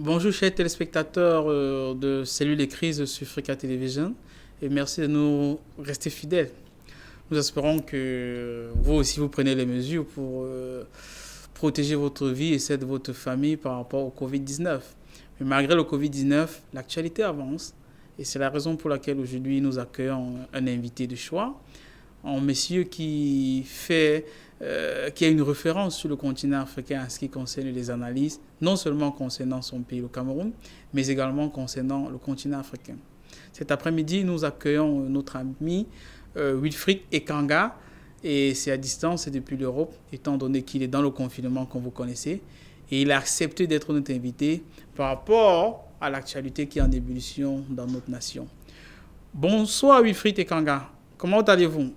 Bonjour chers téléspectateurs de Cellule des crises sur Africa Television et merci de nous rester fidèles. Nous espérons que vous aussi vous prenez les mesures pour protéger votre vie et celle de votre famille par rapport au Covid-19. Mais malgré le Covid-19, l'actualité avance et c'est la raison pour laquelle aujourd'hui nous accueillons un invité de choix, un monsieur qui a une référence sur le continent africain en ce qui concerne les analyses, non seulement concernant son pays, le Cameroun, mais également concernant le continent africain. Cet après-midi, nous accueillons notre ami Wilfried Ekanga, et c'est à distance, c'est depuis l'Europe, étant donné qu'il est dans le confinement, comme vous connaissez, et il a accepté d'être notre invité par rapport à l'actualité qui est en ébullition dans notre nation. Bonsoir Wilfried Ekanga, comment allez-vous?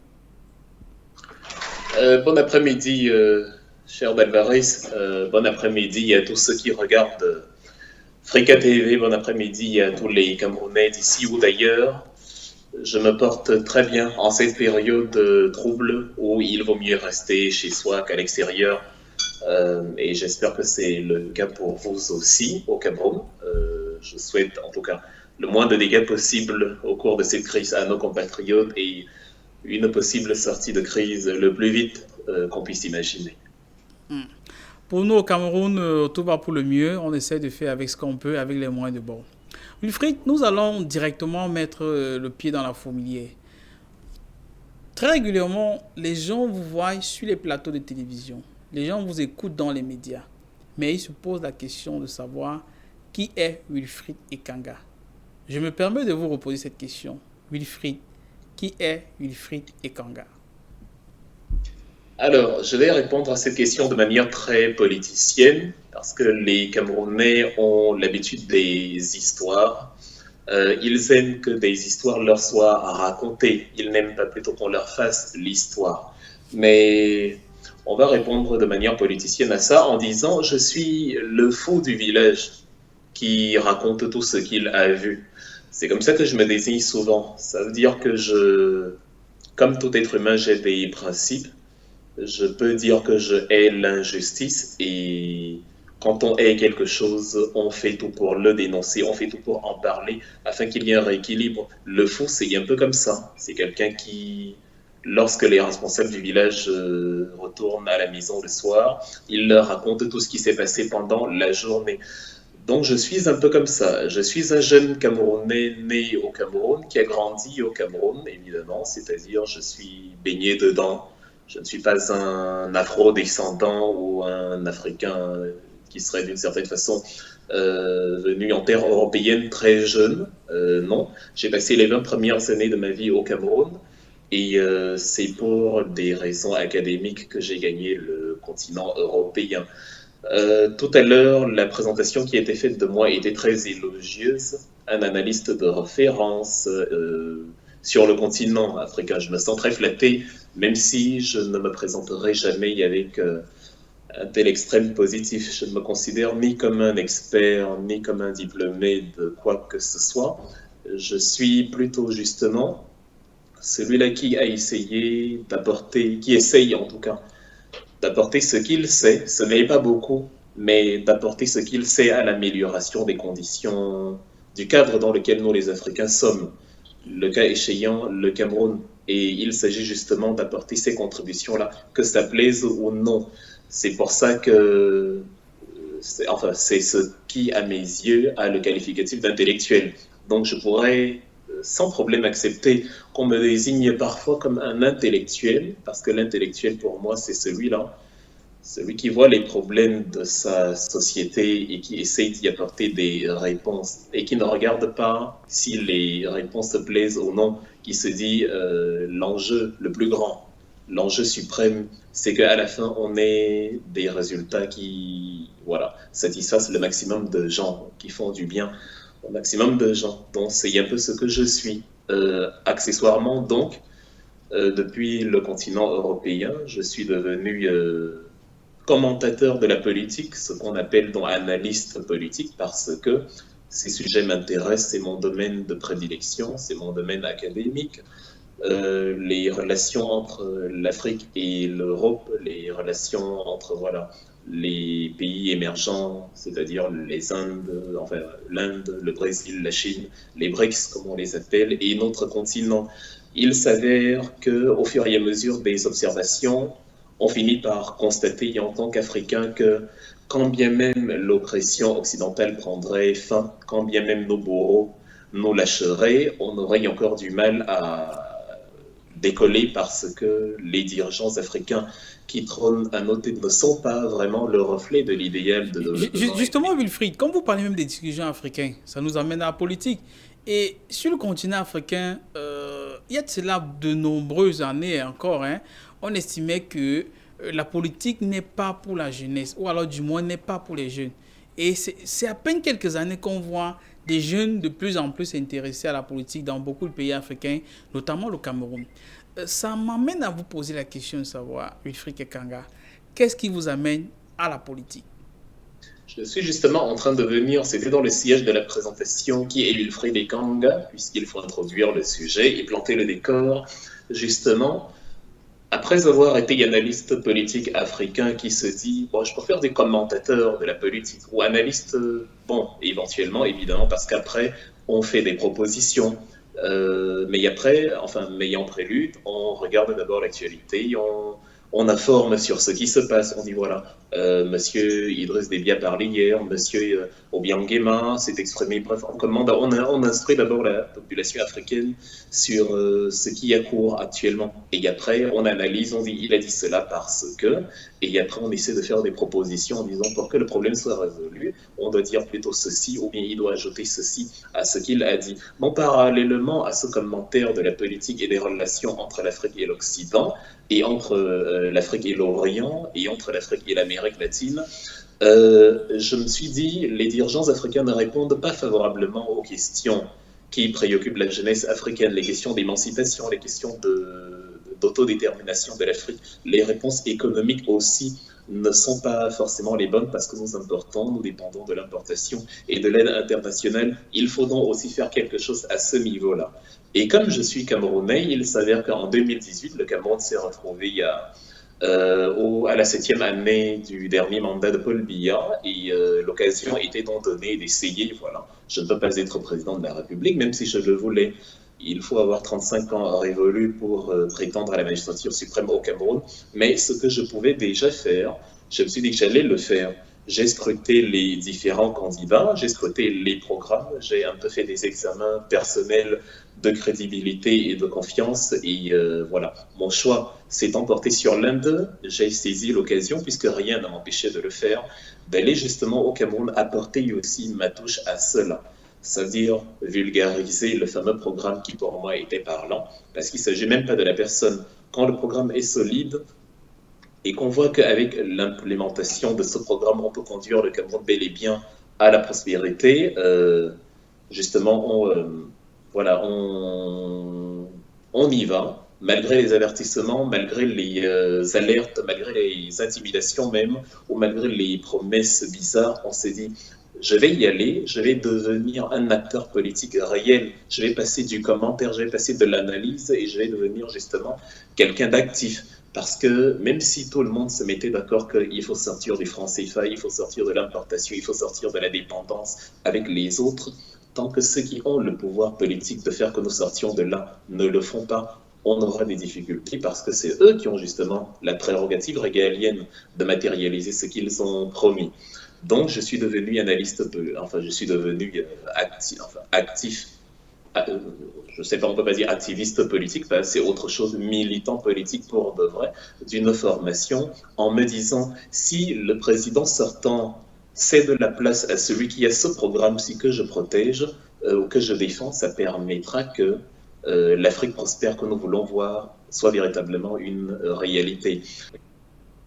Bon après-midi, cher Alvarez. Bon après-midi à tous ceux qui regardent Frika TV. Bon après-midi à tous les Camerounais d'ici ou d'ailleurs. Je me porte très bien en cette période trouble où il vaut mieux rester chez soi qu'à l'extérieur. Et j'espère que c'est le cas pour vous aussi au Cameroun. Je souhaite en tout cas le moins de dégâts possible au cours de cette crise à nos compatriotes et une possible sortie de crise le plus vite qu'on puisse imaginer. Pour nous au Cameroun, tout va pour le mieux. On essaie de faire avec ce qu'on peut, avec les moyens de bord. Wilfried, nous allons directement mettre le pied dans la fourmilière. Très régulièrement, les gens vous voient sur les plateaux de télévision. Les gens vous écoutent dans les médias. Mais ils se posent la question de savoir qui est Wilfried Ekanga. Je me permets de vous reposer cette question. Wilfried, qui est Wilfried Ekanga? Alors, je vais répondre à cette question de manière très politicienne, parce que les Camerounais ont l'habitude des histoires. Ils aiment que des histoires leur soient racontées. Ils n'aiment pas plutôt qu'on leur fasse l'histoire. Mais on va répondre de manière politicienne à ça en disant je suis le fou du village qui raconte tout ce qu'il a vu. C'est comme ça que je me désigne souvent. Ça veut dire que comme tout être humain, j'ai des principes. Je peux dire que je hais l'injustice et quand on hait quelque chose, on fait tout pour le dénoncer, on fait tout pour en parler afin qu'il y ait un rééquilibre. Le fou, c'est un peu comme ça. C'est quelqu'un qui, lorsque les responsables du village retournent à la maison le soir, il leur raconte tout ce qui s'est passé pendant la journée. Donc je suis un peu comme ça. Je suis un jeune Camerounais né au Cameroun, qui a grandi au Cameroun, évidemment, c'est-à-dire je suis baigné dedans. Je ne suis pas un afro-descendant ou un Africain qui serait d'une certaine façon venu en terre européenne très jeune. Non, j'ai passé les 20 premières années de ma vie au Cameroun et c'est pour des raisons académiques que j'ai gagné le continent européen. Tout à l'heure, la présentation qui a été faite de moi était très élogieuse. Un analyste de référence sur le continent africain. Je me sens très flatté, même si je ne me présenterai jamais avec un tel extrême positif. Je ne me considère ni comme un expert, ni comme un diplômé de quoi que ce soit. Je suis plutôt justement celui-là qui a essayé d'apporter, qui essaye en tout cas, d'apporter ce qu'il sait, ce n'est pas beaucoup, mais d'apporter ce qu'il sait à l'amélioration des conditions du cadre dans lequel nous les Africains sommes, le cas échéant le Cameroun. Et il s'agit justement d'apporter ces contributions-là, que ça plaise ou non. C'est pour ça que, c'est ce qui, à mes yeux, a le qualificatif d'intellectuel. Donc je pourrais sans problème accepter qu'on me désigne parfois comme un intellectuel, parce que l'intellectuel pour moi c'est celui qui voit les problèmes de sa société et qui essaye d'y apporter des réponses et qui ne regarde pas si les réponses se plaisent ou non, qui se dit l'enjeu le plus grand, l'enjeu suprême, c'est qu'à la fin on ait des résultats qui voilà, satisfassent le maximum de gens, qui font du bien au maximum de gens. Donc c'est un peu ce que je suis. Accessoirement donc, depuis le continent européen, je suis devenu commentateur de la politique, ce qu'on appelle donc analyste politique, parce que ces sujets m'intéressent, c'est mon domaine de prédilection, c'est mon domaine académique. Les relations entre l'Afrique et l'Europe, les relations entre voilà, les pays émergents, c'est-à-dire les Indes, enfin l'Inde, le Brésil, la Chine, les BRICS comme on les appelle, et notre continent. Il s'avère qu'au fur et à mesure des observations, on finit par constater en tant qu'Africains que quand bien même l'oppression occidentale prendrait fin, quand bien même nos bourreaux nous lâcheraient, on aurait encore du mal à décoller parce que les dirigeants africains qui trônent à nos têtes ne sont pas vraiment le reflet de l'idéal de développement Justement, économique. Wilfried, quand vous parlez même des dirigeants africains, ça nous amène à la politique. Et sur le continent africain, il y a de cela de nombreuses années encore, hein, on estimait que la politique n'est pas pour la jeunesse, ou alors du moins n'est pas pour les jeunes. Et c'est à peine quelques années qu'on voit des jeunes de plus en plus s'intéresser à la politique dans beaucoup de pays africains, notamment le Cameroun. Ça m'amène à vous poser la question de savoir, Wilfried Kekanga, qu'est-ce qui vous amène à la politique? Je suis justement en train de venir, c'était dans le siège de la présentation, qui est Wilfried Ekanga, puisqu'il faut introduire le sujet et planter le décor. Justement, après avoir été analyste politique africain qui se dit, bon, je peux faire des commentateurs de la politique, ou analyste, bon, éventuellement, évidemment, parce qu'après, on fait des propositions. Mais après, enfin, mais en prélude, on regarde d'abord l'actualité, on informe sur ce qui se passe. On dit voilà, Monsieur Idriss Déby a parlé hier, Monsieur Obiang Nguema s'est exprimé. Bref, on instruit d'abord la population africaine sur ce qui est à court actuellement. Et après, on analyse, on dit il a dit cela parce que. Et après, on essaie de faire des propositions en disant pour que le problème soit résolu, on doit dire plutôt ceci ou bien il doit ajouter ceci à ce qu'il a dit. Bon, parallèlement à ce commentaire de la politique et des relations entre l'Afrique et l'Occident, et entre l'Afrique et l'Orient, et entre l'Afrique et l'Amérique latine, je me suis dit, les dirigeants africains ne répondent pas favorablement aux questions qui préoccupent la jeunesse africaine, les questions d'émancipation, les questions d'autodétermination de l'Afrique. Les réponses économiques aussi ne sont pas forcément les bonnes parce que nous importons, nous dépendons de l'importation et de l'aide internationale. Il faut donc aussi faire quelque chose à ce niveau-là. Et comme je suis camerounais, il s'avère qu'en 2018, le Cameroun s'est retrouvé à la 7e année du dernier mandat de Paul Biya et l'occasion était donc donnée d'essayer, voilà, je ne peux pas être président de la République, même si je le voulais. Il faut avoir 35 ans révolus pour prétendre à la magistrature suprême au Cameroun, mais ce que je pouvais déjà faire, je me suis dit que j'allais le faire. J'ai scruté les différents candidats, j'ai scruté les programmes, j'ai un peu fait des examens personnels de crédibilité et de confiance et voilà, mon choix s'est emporté sur l'un d'eux. J'ai saisi l'occasion, puisque rien ne m'empêchait de le faire, d'aller justement au Cameroun apporter aussi ma touche à cela, c'est-à-dire vulgariser le fameux programme qui pour moi était parlant, parce qu'il ne s'agit même pas de la personne. Quand le programme est solide, et qu'on voit qu'avec l'implémentation de ce programme, on peut conduire le Cameroun bel et bien à la prospérité. Justement, voilà, on y va, malgré les avertissements, malgré les alertes, malgré les intimidations même, ou malgré les promesses bizarres, on s'est dit, je vais y aller, je vais devenir un acteur politique réel, je vais passer du commentaire, je vais passer de l'analyse et je vais devenir justement quelqu'un d'actif. Parce que même si tout le monde se mettait d'accord qu'il faut sortir du franc CFA, il faut sortir de l'importation, il faut sortir de la dépendance avec les autres, tant que ceux qui ont le pouvoir politique de faire que nous sortions de là ne le font pas, on aura des difficultés parce que c'est eux qui ont justement la prérogative régalienne de matérialiser ce qu'ils ont promis. Donc je suis devenu analyste, enfin je suis devenu actif, je ne sais pas, on ne peut pas dire activiste politique, c'est autre chose, militant politique pour de vrai, d'une formation, en me disant, si le président sortant cède la place à celui qui a ce programme-ci que je protège, ou que je défends, ça permettra que l'Afrique prospère que nous voulons voir soit véritablement une réalité.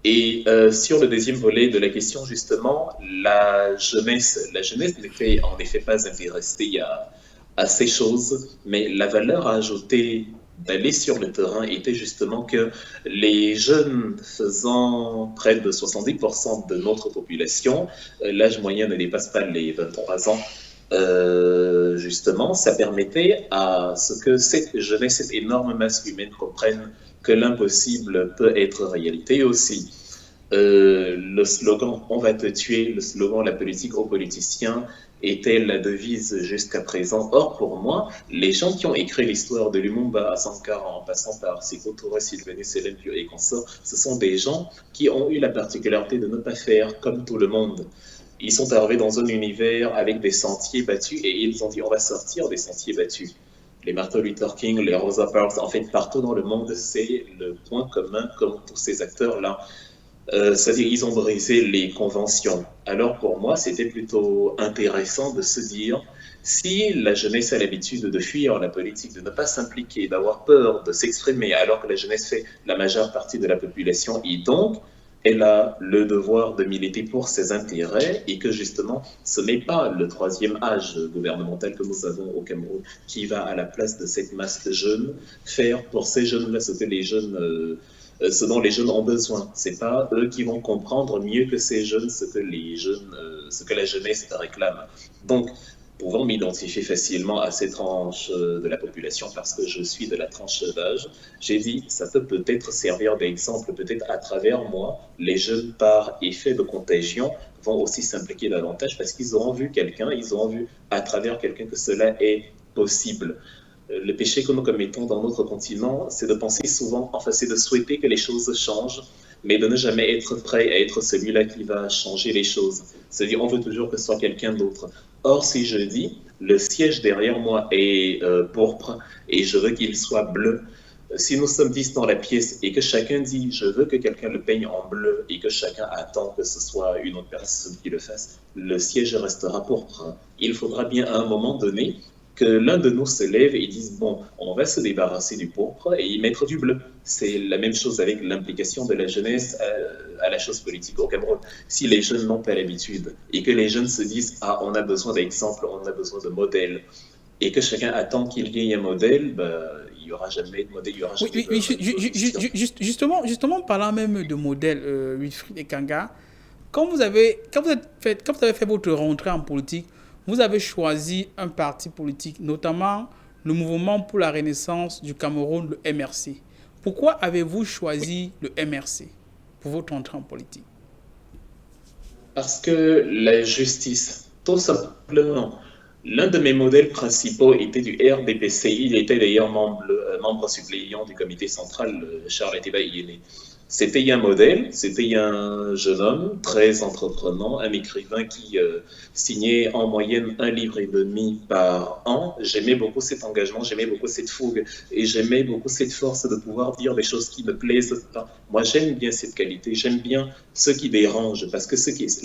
Et sur le deuxième volet de la question, justement, la jeunesse n'était en effet pas intéressée à ces choses, mais la valeur ajoutée d'aller sur le terrain était justement que les jeunes faisant près de 70% de notre population, l'âge moyen ne dépasse pas les 23 ans, justement, ça permettait à ce que cette jeunesse, cette énorme masse humaine comprenne que l'impossible peut être réalité aussi. Le slogan « On va te tuer », le slogan « La politique aux politiciens » était la devise jusqu'à présent. Or, pour moi, les gens qui ont écrit l'histoire de Lumumba à Sankara, en passant par Sékou Touré, Sylvanus Olympio et consorts, ce sont des gens qui ont eu la particularité de ne pas faire comme tout le monde. Ils sont arrivés dans un univers avec des sentiers battus et ils ont dit on va sortir des sentiers battus. Les Martin Luther King, les Rosa Parks, en fait partout dans le monde, c'est le point commun comme tous ces acteurs-là. C'est-à-dire ils ont brisé les conventions. Alors pour moi, c'était plutôt intéressant de se dire, si la jeunesse a l'habitude de fuir la politique, de ne pas s'impliquer, d'avoir peur de s'exprimer, alors que la jeunesse fait la majeure partie de la population, et donc elle a le devoir de militer pour ses intérêts, et que justement, ce n'est pas le troisième âge gouvernemental que nous avons au Cameroun qui va à la place de cette masse de jeunes faire pour ces jeunes-là ce que les jeunes ce dont les jeunes ont besoin. C'est pas eux qui vont comprendre mieux que ces jeunes ce que ce que la jeunesse réclame. Donc, pouvant m'identifier facilement à cette tranche de la population parce que je suis de la tranche d'âge, j'ai dit ça peut peut-être servir d'exemple, peut-être à travers moi, les jeunes par effet de contagion vont aussi s'impliquer davantage parce qu'ils auront vu quelqu'un, ils auront vu à travers quelqu'un que cela est possible. Le péché que nous commettons dans notre continent, c'est de penser souvent, enfin c'est de souhaiter que les choses changent, mais de ne jamais être prêt à être celui-là qui va changer les choses. C'est-à-dire, on veut toujours que ce soit quelqu'un d'autre. Or, si je dis, le siège derrière moi est pourpre et je veux qu'il soit bleu, si nous sommes 10 dans la pièce et que chacun dit je veux que quelqu'un le peigne en bleu et que chacun attend que ce soit une autre personne qui le fasse, le siège restera pourpre. Il faudra bien à un moment donné que l'un de nous se lève et dise bon, on va se débarrasser du pourpre et y mettre du bleu. C'est la même chose avec l'implication de la jeunesse à la chose politique au Cameroun. Si les jeunes n'ont pas l'habitude et que les jeunes se disent ah, on a besoin d'exemples, on a besoin de modèles, et que chacun attend qu'il y ait un modèle, il n'y aura jamais de modèle, il n'y aura Oui, jamais oui, oui, justement, parlant même de modèle, Wilfried Ekanga, quand vous avez fait votre rentrée en politique, vous avez choisi un parti politique, notamment le Mouvement pour la Renaissance du Cameroun, le MRC. Pourquoi avez-vous choisi le MRC pour votre entrée en politique? parce que la justice, tout simplement. L'un de mes modèles principaux était du RDPCI. Il était d'ailleurs membre suppléant du comité central, Charles Etiba Iyene. C'était un modèle, c'était un jeune homme très entreprenant, un écrivain qui signait en moyenne 1,5 livre par an. J'aimais beaucoup cet engagement, j'aimais beaucoup cette fougue et j'aimais beaucoup cette force de pouvoir dire des choses qui me plaisent pas. Moi, j'aime bien cette qualité, j'aime bien ce qui dérange parce que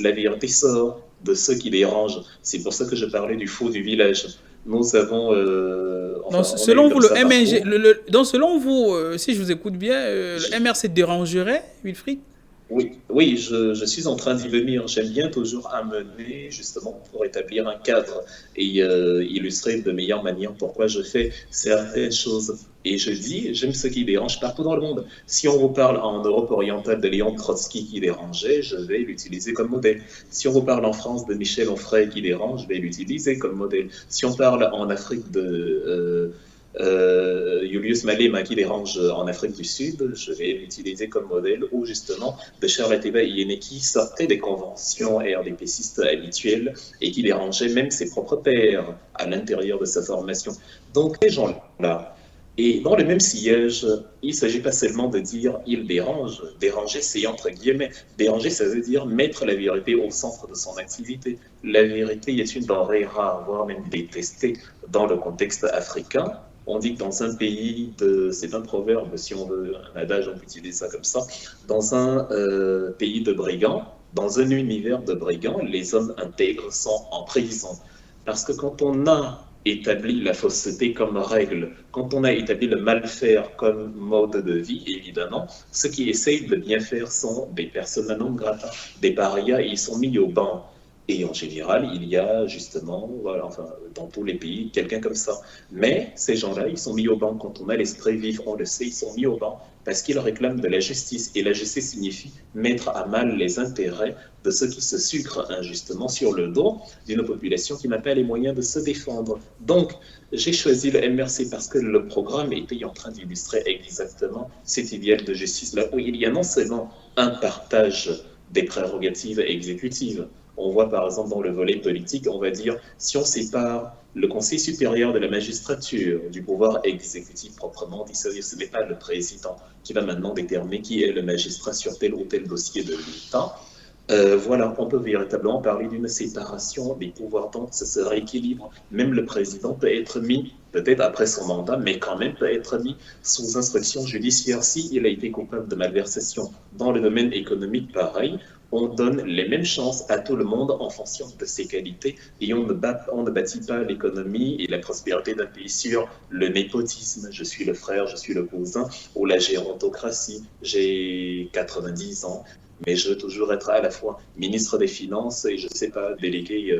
la vérité sort de ceux qui dérangent. C'est pour ça que je parlais du faux du village. Nous avons, Donc, enfin, on a eu selon vous, comme le ça MNG, parcours. donc selon vous, si je vous écoute bien, le MRC dérangerait, Wilfried? Oui, oui, je suis en train d'y venir. J'aime bien toujours amener, justement, pour établir un cadre et illustrer de meilleure manière pourquoi je fais certaines choses. Et je dis, j'aime ce qui dérange partout dans le monde. Si on vous parle en Europe orientale de Léon Trotsky qui dérangeait, je vais l'utiliser comme modèle. Si on vous parle en France de Michel Onfray qui dérange, je vais l'utiliser comme modèle. Si on parle en Afrique de Julius Malema qui dérange en Afrique du Sud, je vais l'utiliser comme modèle, ou justement de Charles Atiba Iyene qui sortait des conventions RDPcistes habituelles et qui dérangeait même ses propres pairs à l'intérieur de sa formation. Donc ces gens-là, et dans le même sillage, il ne s'agit pas seulement de dire il dérange. Déranger, c'est entre guillemets. Déranger, ça veut dire mettre la vérité au centre de son activité. La vérité est une denrée rare, voire même détestée dans le contexte africain. On dit que dans un pays c'est un proverbe, si on veut, un adage, on peut utiliser ça comme ça, dans un pays de brigands, dans un univers de brigands, les hommes intègres sont en prison. Parce que quand on a établi la fausseté comme règle, quand on a établi le mal-faire comme mode de vie, évidemment, ceux qui essayent de bien faire sont des personnes non grata, des parias, et ils sont mis au banc. Et en général, il y a justement, voilà, enfin, dans tous les pays, quelqu'un comme ça. Mais ces gens-là, ils sont mis au banc. Quand on a l'esprit vif, on le sait, ils sont mis au banc parce qu'ils réclament de la justice. Et la justice signifie mettre à mal les intérêts de ceux qui se sucrent injustement sur le dos d'une population qui n'a pas les moyens de se défendre. Donc, j'ai choisi le MRC parce que le programme était en train d'illustrer exactement cet idéal de justice-là, où il y a non seulement un partage des prérogatives exécutives. On voit par exemple dans le volet politique, on va dire, si on sépare le Conseil supérieur de la magistrature du pouvoir exécutif proprement dit, c'est-à-dire ce n'est pas le président qui va maintenant déterminer qui est le magistrat sur tel ou tel dossier de l'État. Voilà, on peut véritablement parler d'une séparation des pouvoirs, donc ce se rééquilibre. Même le président peut être mis, peut-être après son mandat, mais quand même peut être mis sous instruction judiciaire s'il a été coupable de malversation. Dans le domaine économique, pareil, on donne les mêmes chances à tout le monde en fonction de ses qualités et on ne bâtit pas l'économie et la prospérité d'un pays sur le népotisme. Je suis le frère, je suis le cousin, ou la gérontocratie. J'ai 90 ans, mais je veux toujours être à la fois ministre des Finances et, je ne sais pas, délégué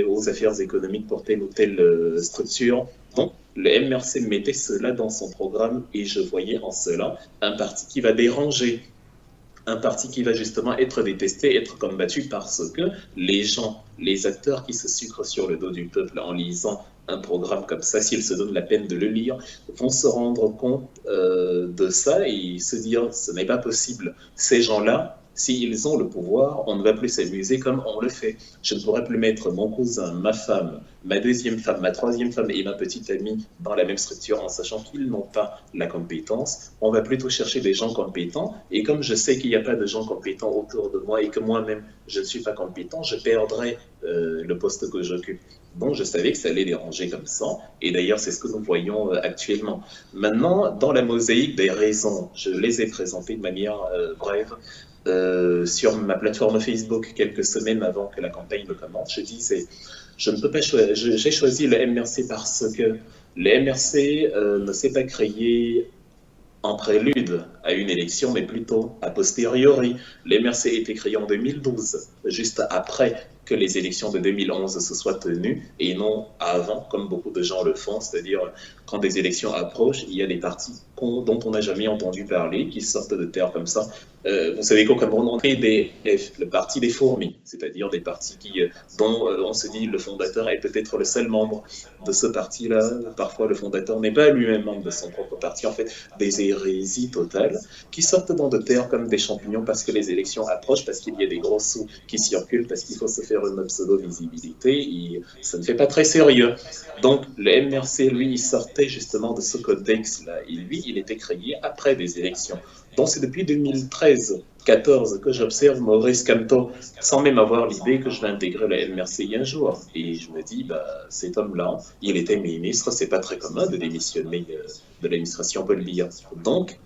aux affaires économiques pour telle ou telle structure. Donc, le MRC mettait cela dans son programme et je voyais en cela un parti qui va déranger, un parti qui va justement être détesté, être combattu parce que les gens, les acteurs qui se sucrent sur le dos du peuple en lisant un programme comme ça, s'ils se donnent la peine de le lire, vont se rendre compte de ça et se dire ce n'est pas possible. Ces gens-là, s'ils ont le pouvoir, on ne va plus s'amuser comme on le fait. Je ne pourrais plus mettre mon cousin, ma femme, ma deuxième femme, ma troisième femme et ma petite amie dans la même structure en sachant qu'ils n'ont pas la compétence. On va plutôt chercher des gens compétents. Et comme je sais qu'il n'y a pas de gens compétents autour de moi et que moi-même, je ne suis pas compétent, je perdrai le poste que j'occupe. Donc, je savais que ça allait déranger comme ça. Et d'ailleurs, c'est ce que nous voyons actuellement. Maintenant, dans la mosaïque des raisons, je les ai présentées de manière brève. Sur ma plateforme Facebook quelques semaines avant que la campagne ne commence, je disais, je ne peux pas j'ai choisi le MRC parce que le MRC ne s'est pas créé en prélude à une élection, mais plutôt a posteriori. Le MRC a été créé en 2012, juste après que les élections de 2011 se soient tenues, et non avant, comme beaucoup de gens le font, c'est-à-dire quand des élections approchent, il y a des partis dont on n'a jamais entendu parler, qui sortent de terre comme ça. Vous savez qu'au Cameroun, on est le parti des fourmis, c'est-à-dire des partis dont on se dit le fondateur est peut-être le seul membre de ce parti-là. Parfois, le fondateur n'est pas lui-même membre de son propre parti. En fait, des hérésies totales qui sortent dans de terre comme des champignons parce que les élections approchent, parce qu'il y a des gros sous qui circulent, parce qu'il faut se faire une pseudo-visibilité. Et ça ne fait pas très sérieux. Donc, le MRC, lui, il sortait justement de ce codex-là. Et lui, il était créé après des élections. Donc, c'est depuis 2013-14 que j'observe Maurice Kamto, sans même avoir l'idée que je vais intégrer le MRC un jour. Et je me dis, bah, cet homme-là, il était ministre, c'est pas très commun de démissionner de l'administration Paul Biya. Donc,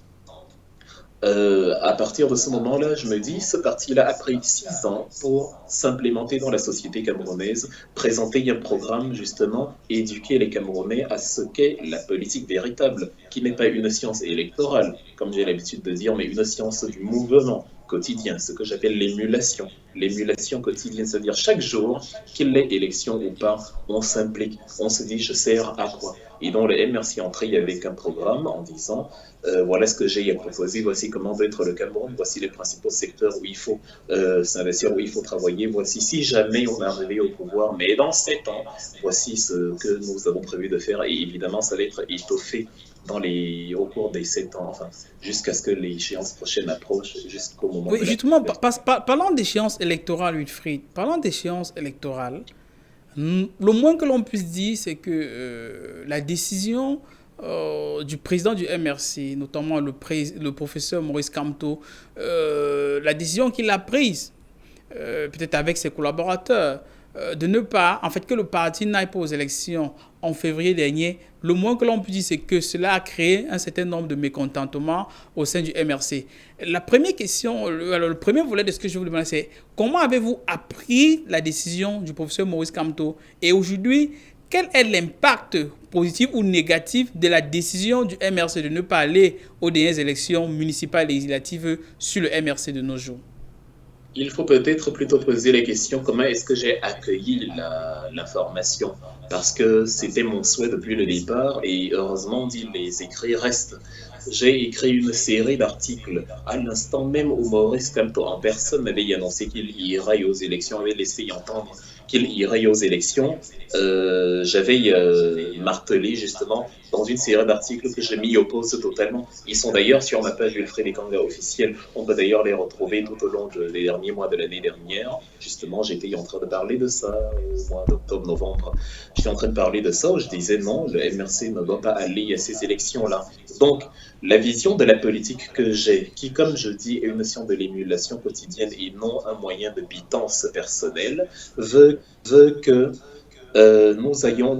à partir de ce moment-là, je me dis, ce parti-là a pris 6 ans pour s'implémenter dans la société camerounaise, présenter un programme, justement, éduquer les Camerounais à ce qu'est la politique véritable, qui n'est pas une science électorale, comme j'ai l'habitude de dire, mais une science du mouvement quotidien, ce que j'appelle l'émulation. L'émulation quotidienne, c'est-à-dire chaque jour, qu'il ait élection ou pas, on s'implique, on se dit, je sers à quoi? Et donc le MRC entré avec un programme en disant, voilà ce que j'ai à proposer, voici comment doit être le Cameroun, voici les principaux secteurs où il faut s'investir, où il faut travailler, voici si jamais on est arrivé au pouvoir, mais dans 7 ans, voici ce que nous avons prévu de faire. Et évidemment, ça va être étoffé au cours des 7 ans, enfin, jusqu'à ce que l'échéance prochaine approche, jusqu'au moment Oui, de la justement, campagne. parlant d'échéance électorale, Wilfried, parlant d'échéance électorale, le moins que l'on puisse dire, c'est que la décision du président du MRC, notamment le professeur Maurice Kamto, la décision qu'il a prise, peut-être avec ses collaborateurs, de ne pas, en fait, que le parti n'aille pas aux élections en février dernier, le moins que l'on peut dire, c'est que cela a créé un certain nombre de mécontentements au sein du MRC. La première question, le premier volet de ce que je vous demande, c'est comment avez-vous appris la décision du professeur Maurice Kamto? Et aujourd'hui, quel est l'impact positif ou négatif de la décision du MRC de ne pas aller aux dernières élections municipales et législatives sur le MRC de nos jours? Il faut peut-être plutôt poser la question comment est-ce que j'ai accueilli l'information? Parce que c'était mon souhait depuis le départ et heureusement, on dit les écrits restent. J'ai écrit une série d'articles à l'instant même où Maurice Kamto en personne m'avait annoncé qu'il irait aux élections, avait laissé entendre qu'il irait aux élections. J'avais martelé justement dans une série d'articles que je m'y oppose totalement. Ils sont d'ailleurs sur ma page Wilfried Ekanga officielle. On peut d'ailleurs les retrouver tout au long des derniers mois de l'année dernière. Justement, j'étais en train de parler de ça au mois d'octobre, novembre. J'étais en train de parler de ça où je disais non, le MRC ne doit pas aller à ces élections-là. Donc, la vision de la politique que j'ai, qui, comme je dis, est une notion de l'émulation quotidienne et non un moyen de pitance personnelle, veut que nous ayons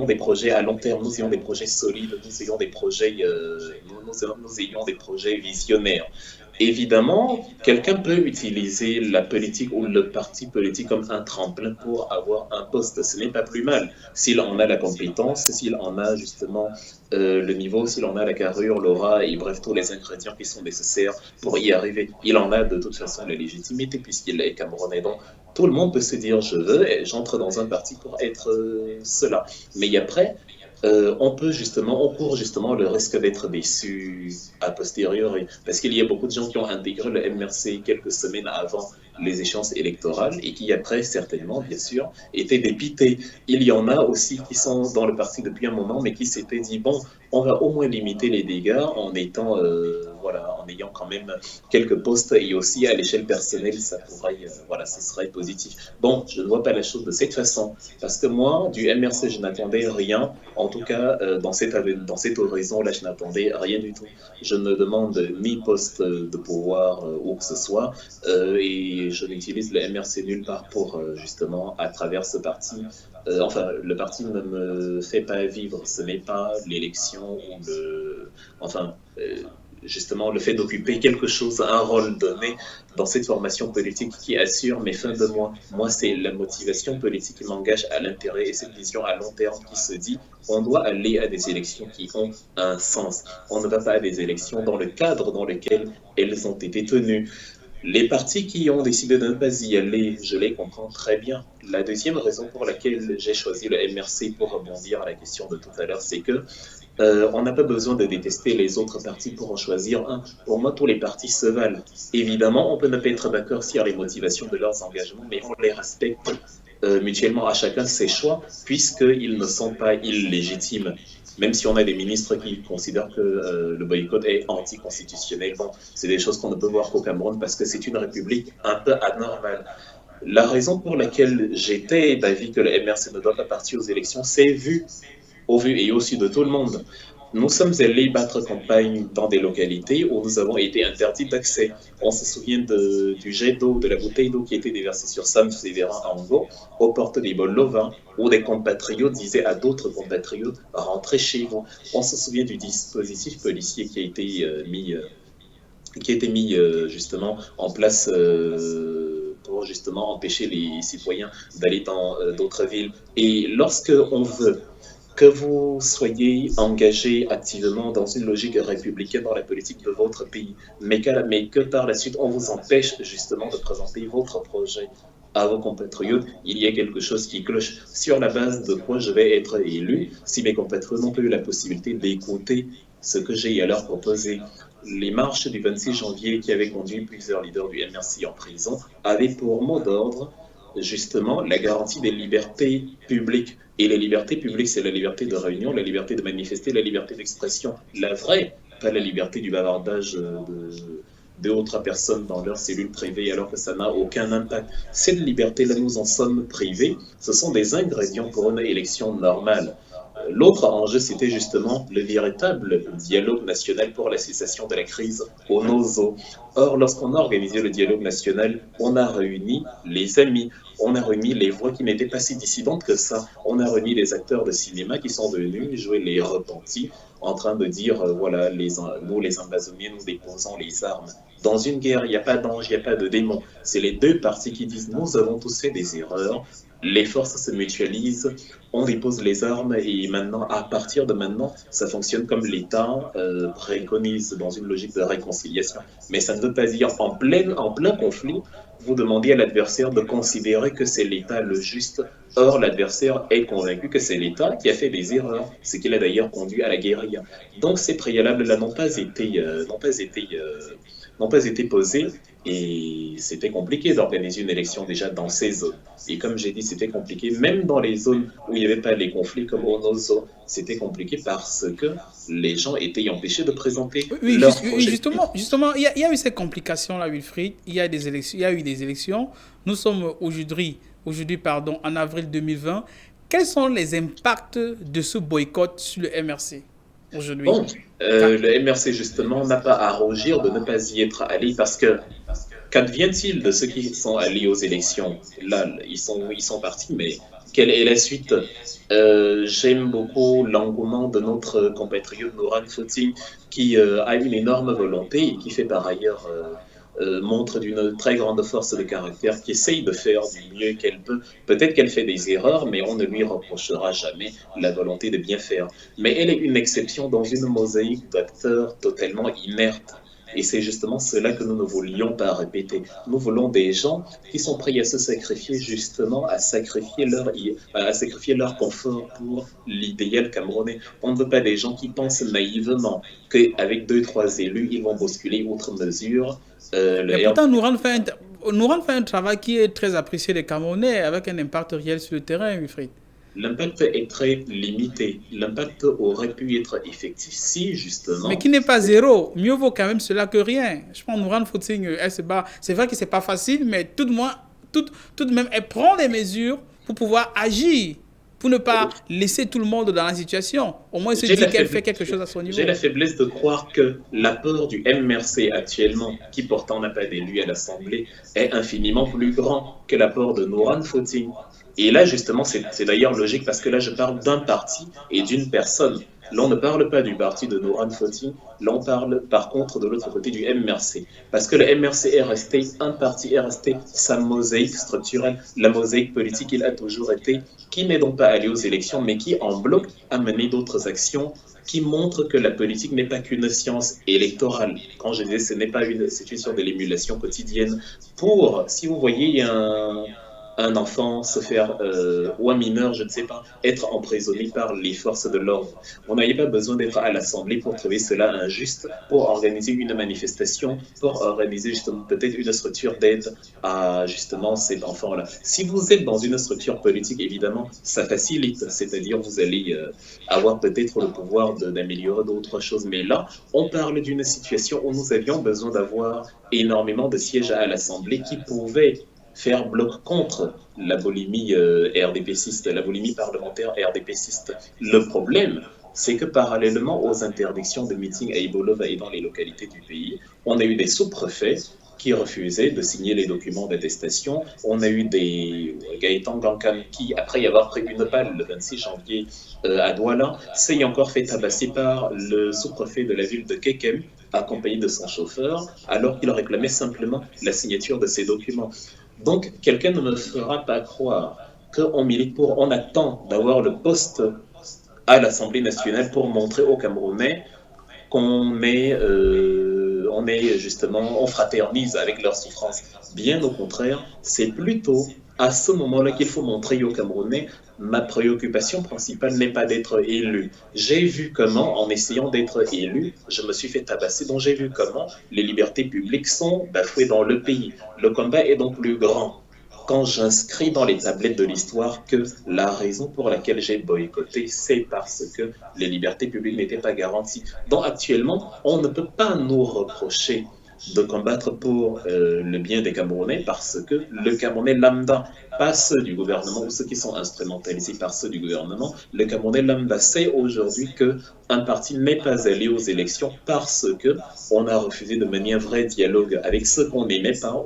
des projets à long terme, nous ayons des projets solides, nous ayons des projets visionnaires. Évidemment, quelqu'un peut utiliser la politique ou le parti politique comme un tremplin pour avoir un poste. Ce n'est pas plus mal. S'il en a la compétence, s'il en a justement le niveau, s'il en a la carrure, l'aura et bref, tous les ingrédients qui sont nécessaires pour y arriver. Il en a de toute façon la légitimité puisqu'il est camerounais. Donc, tout le monde peut se dire je veux et j'entre dans un parti pour être cela. Mais après, on court justement le risque d'être déçu a posteriori, parce qu'il y a beaucoup de gens qui ont intégré le MRC quelques semaines avant les échéances électorales et qui après, certainement, bien sûr, étaient dépités. Il y en a aussi qui sont dans le parti depuis un moment, mais qui s'étaient dit, bon, on va au moins limiter les dégâts en étant, en ayant quand même quelques postes et aussi à l'échelle personnelle, ça pourrait, ce serait positif. Bon, je ne vois pas la chose de cette façon, parce que moi, du MRC, je n'attendais rien. En tout cas, dans cet horizon-là, je n'attendais rien du tout. Je ne demande ni poste de pouvoir où que ce soit, et je n'utilise le MRC nulle part pour, justement, à travers ce parti. Le parti ne me fait pas vivre. Ce n'est pas l'élection ou justement, le fait d'occuper quelque chose, un rôle donné dans cette formation politique qui assure mes fins de mois. Moi, c'est la motivation politique qui m'engage à l'intérêt et cette vision à long terme qui se dit on doit aller à des élections qui ont un sens. On ne va pas à des élections dans le cadre dans lequel elles ont été tenues. Les partis qui ont décidé de ne pas y aller, je les comprends très bien. La deuxième raison pour laquelle j'ai choisi le MRC pour rebondir à la question de tout à l'heure, c'est que on n'a pas besoin de détester les autres partis pour en choisir un. Pour moi, tous les partis se valent. Évidemment, on peut ne pas être d'accord sur les motivations de leurs engagements, mais on les respecte mutuellement à chacun ses choix, puisqu'ils ne sont pas illégitimes. Même si on a des ministres qui considèrent que le boycott est anticonstitutionnel, bon, c'est des choses qu'on ne peut voir qu'au Cameroun parce que c'est une république un peu anormale. La raison pour laquelle j'étais d'avis que le MRC ne doit pas partir aux élections, c'est au vu et au su de tout le monde. Nous sommes allés battre campagne dans des localités où nous avons été interdits d'accès. On se souvient du jet d'eau, de la bouteille d'eau qui était déversée sur Sam Sévérin Ango, aux portes des Bolovins, où des compatriotes disaient à d'autres compatriotes « rentrez chez vous ». On se souvient du dispositif policier qui a été mis justement en place pour justement empêcher les citoyens d'aller dans d'autres villes. Et lorsque on veut que vous soyez engagé activement dans une logique républicaine dans la politique de votre pays, mais que par la suite on vous empêche justement de présenter votre projet à vos compatriotes, il y a quelque chose qui cloche. Sur la base de quoi je vais être élu, si mes compatriotes n'ont pas eu la possibilité d'écouter ce que j'ai à leur proposer. Les marches du 26 janvier qui avaient conduit plusieurs leaders du MRC en prison avaient pour mot d'ordre justement la garantie des libertés publiques. Et les libertés publiques, c'est la liberté de réunion, la liberté de manifester, la liberté d'expression. La vraie, pas la liberté du bavardage d'autres personnes dans leur cellule privée alors que ça n'a aucun impact. Cette liberté-là, nous en sommes privés. Ce sont des ingrédients pour une élection normale. L'autre enjeu, c'était justement le véritable dialogue national pour la cessation de la crise au NOZO. Or, lorsqu'on a organisé le dialogue national, on a réuni les amis, on a réuni les voix qui n'étaient pas si dissidentes que ça, on a réuni les acteurs de cinéma qui sont venus jouer les repentis en train de dire, voilà, nous les ambazoniens, nous déposons les armes. Dans une guerre, il n'y a pas d'ange, il n'y a pas de démon. C'est les deux parties qui disent, nous avons tous fait des erreurs, les forces se mutualisent, on dépose les armes et maintenant, à partir de maintenant, ça fonctionne comme l'État préconise dans une logique de réconciliation. Mais ça ne veut pas dire en plein conflit, vous demandez à l'adversaire de considérer que c'est l'État le juste. Or, l'adversaire est convaincu que c'est l'État qui a fait des erreurs, ce qui l'a d'ailleurs conduit à la guérilla. Donc, ces préalables-là n'ont pas été posés et c'était compliqué d'organiser une élection déjà dans ces zones. Et comme j'ai dit, c'était compliqué même dans les zones où il n'y avait pas les conflits comme au Nozo. C'était compliqué parce que les gens étaient empêchés de présenter Oui, leur oui, projet. justement, il y a eu ces complications-là, Wilfried. Il y a eu des élections. Nous sommes aujourd'hui, en avril 2020. Quels sont les impacts de ce boycott sur le MRC aujourd'hui? Bon, le MRC justement n'a pas à rougir de ne pas y être allé parce que qu'advient-il de ceux qui sont allés aux élections? Là, ils sont partis, mais quelle est la suite? J'aime beaucoup l'engouement de notre compatriote Noran Foti qui a une énorme volonté et qui fait par ailleurs montre d'une très grande force de caractère, qui essaye de faire du mieux qu'elle peut. Peut-être qu'elle fait des erreurs, mais on ne lui reprochera jamais la volonté de bien faire. Mais elle est une exception dans une mosaïque d'acteurs totalement inertes. Et c'est justement cela que nous ne voulions pas répéter. Nous voulons des gens qui sont prêts à se sacrifier justement, à sacrifier leur confort pour l'idéal camerounais. On ne veut pas des gens qui pensent naïvement qu'avec deux, trois élus, ils vont bousculer outre mesure Mais le pourtant, Nouran fait un travail qui est très apprécié des Camerounais avec un impact réel sur le terrain, Wilfried. L'impact est très limité. L'impact aurait pu être effectif si, Mais justement, qui n'est pas zéro. Mieux vaut quand même cela que rien. Je pense que Nouran Footing, elle se bat. C'est vrai que c'est pas facile, mais tout de même, elle prend des mesures pour pouvoir agir, pour ne pas laisser tout le monde dans la situation. Au moins, elle se j'ai dit la qu'elle fait faiblesse, quelque chose à son j'ai niveau. la faiblesse de croire que l'apport du MRC actuellement, qui pourtant n'a pas d'élu à l'Assemblée, est infiniment plus grand que l'apport de Nouran Footing. Et là, justement, c'est d'ailleurs logique parce que là, je parle d'un parti et d'une personne. Là, on ne parle pas du parti de Nouran Foti, là, on parle par contre de l'autre côté du MRC. Parce que le MRC est resté un parti, est resté sa mosaïque structurelle, la mosaïque politique, il a toujours été, qui n'est donc pas allé aux élections, mais qui, en bloc, a mené d'autres actions qui montrent que la politique n'est pas qu'une science électorale. Quand je disais ce n'est pas c'est une sorte de l'émulation quotidienne. Si vous voyez, il y a un enfant se faire, ou un mineur, je ne sais pas, être emprisonné par les forces de l'ordre. On n'avait pas besoin d'être à l'Assemblée pour trouver cela injuste, pour organiser une manifestation, pour organiser justement peut-être une structure d'aide à justement cet enfant-là. Si vous êtes dans une structure politique, évidemment, ça facilite, c'est-à-dire vous allez avoir peut-être le pouvoir d'améliorer d'autres choses. Mais là, on parle d'une situation où nous avions besoin d'avoir énormément de sièges à l'Assemblée qui pouvaient faire bloc contre la boulimie RDPciste, la boulimie parlementaire RDPciste. Le problème, c'est que parallèlement aux interdictions de meetings à Ibolova et dans les localités du pays, on a eu des sous-préfets qui refusaient de signer les documents d'attestation. On a eu des Gaëtan Gankan qui, après y avoir pris une balle le 26 janvier à Douala, s'est encore fait tabasser par le sous-préfet de la ville de Kekem, accompagné de son chauffeur, alors qu'il réclamait simplement la signature de ces documents. Donc, quelqu'un ne me fera pas croire qu'on milite pour, on attend d'avoir le poste à l'Assemblée nationale pour montrer aux Camerounais on est justement, on fraternise avec leurs souffrances. Bien au contraire, c'est plutôt à ce moment-là qu'il faut montrer aux Camerounais ma préoccupation principale n'est pas d'être élu. J'ai vu comment, en essayant d'être élu, je me suis fait tabasser. Donc j'ai vu comment les libertés publiques sont bafouées dans le pays. Le combat est donc plus grand. Quand j'inscris dans les tablettes de l'histoire que la raison pour laquelle j'ai boycotté, c'est parce que les libertés publiques n'étaient pas garanties. Donc actuellement, on ne peut pas nous reprocher de combattre pour le bien des Camerounais parce que le Camerounais lambda, pas ceux du gouvernement ou ceux qui sont instrumentalisés par ceux du gouvernement, le Camerounais lambda sait aujourd'hui qu'un parti n'est pas allé aux élections parce qu'on a refusé de mener un vrai dialogue avec ceux qu'on n'aimait pas,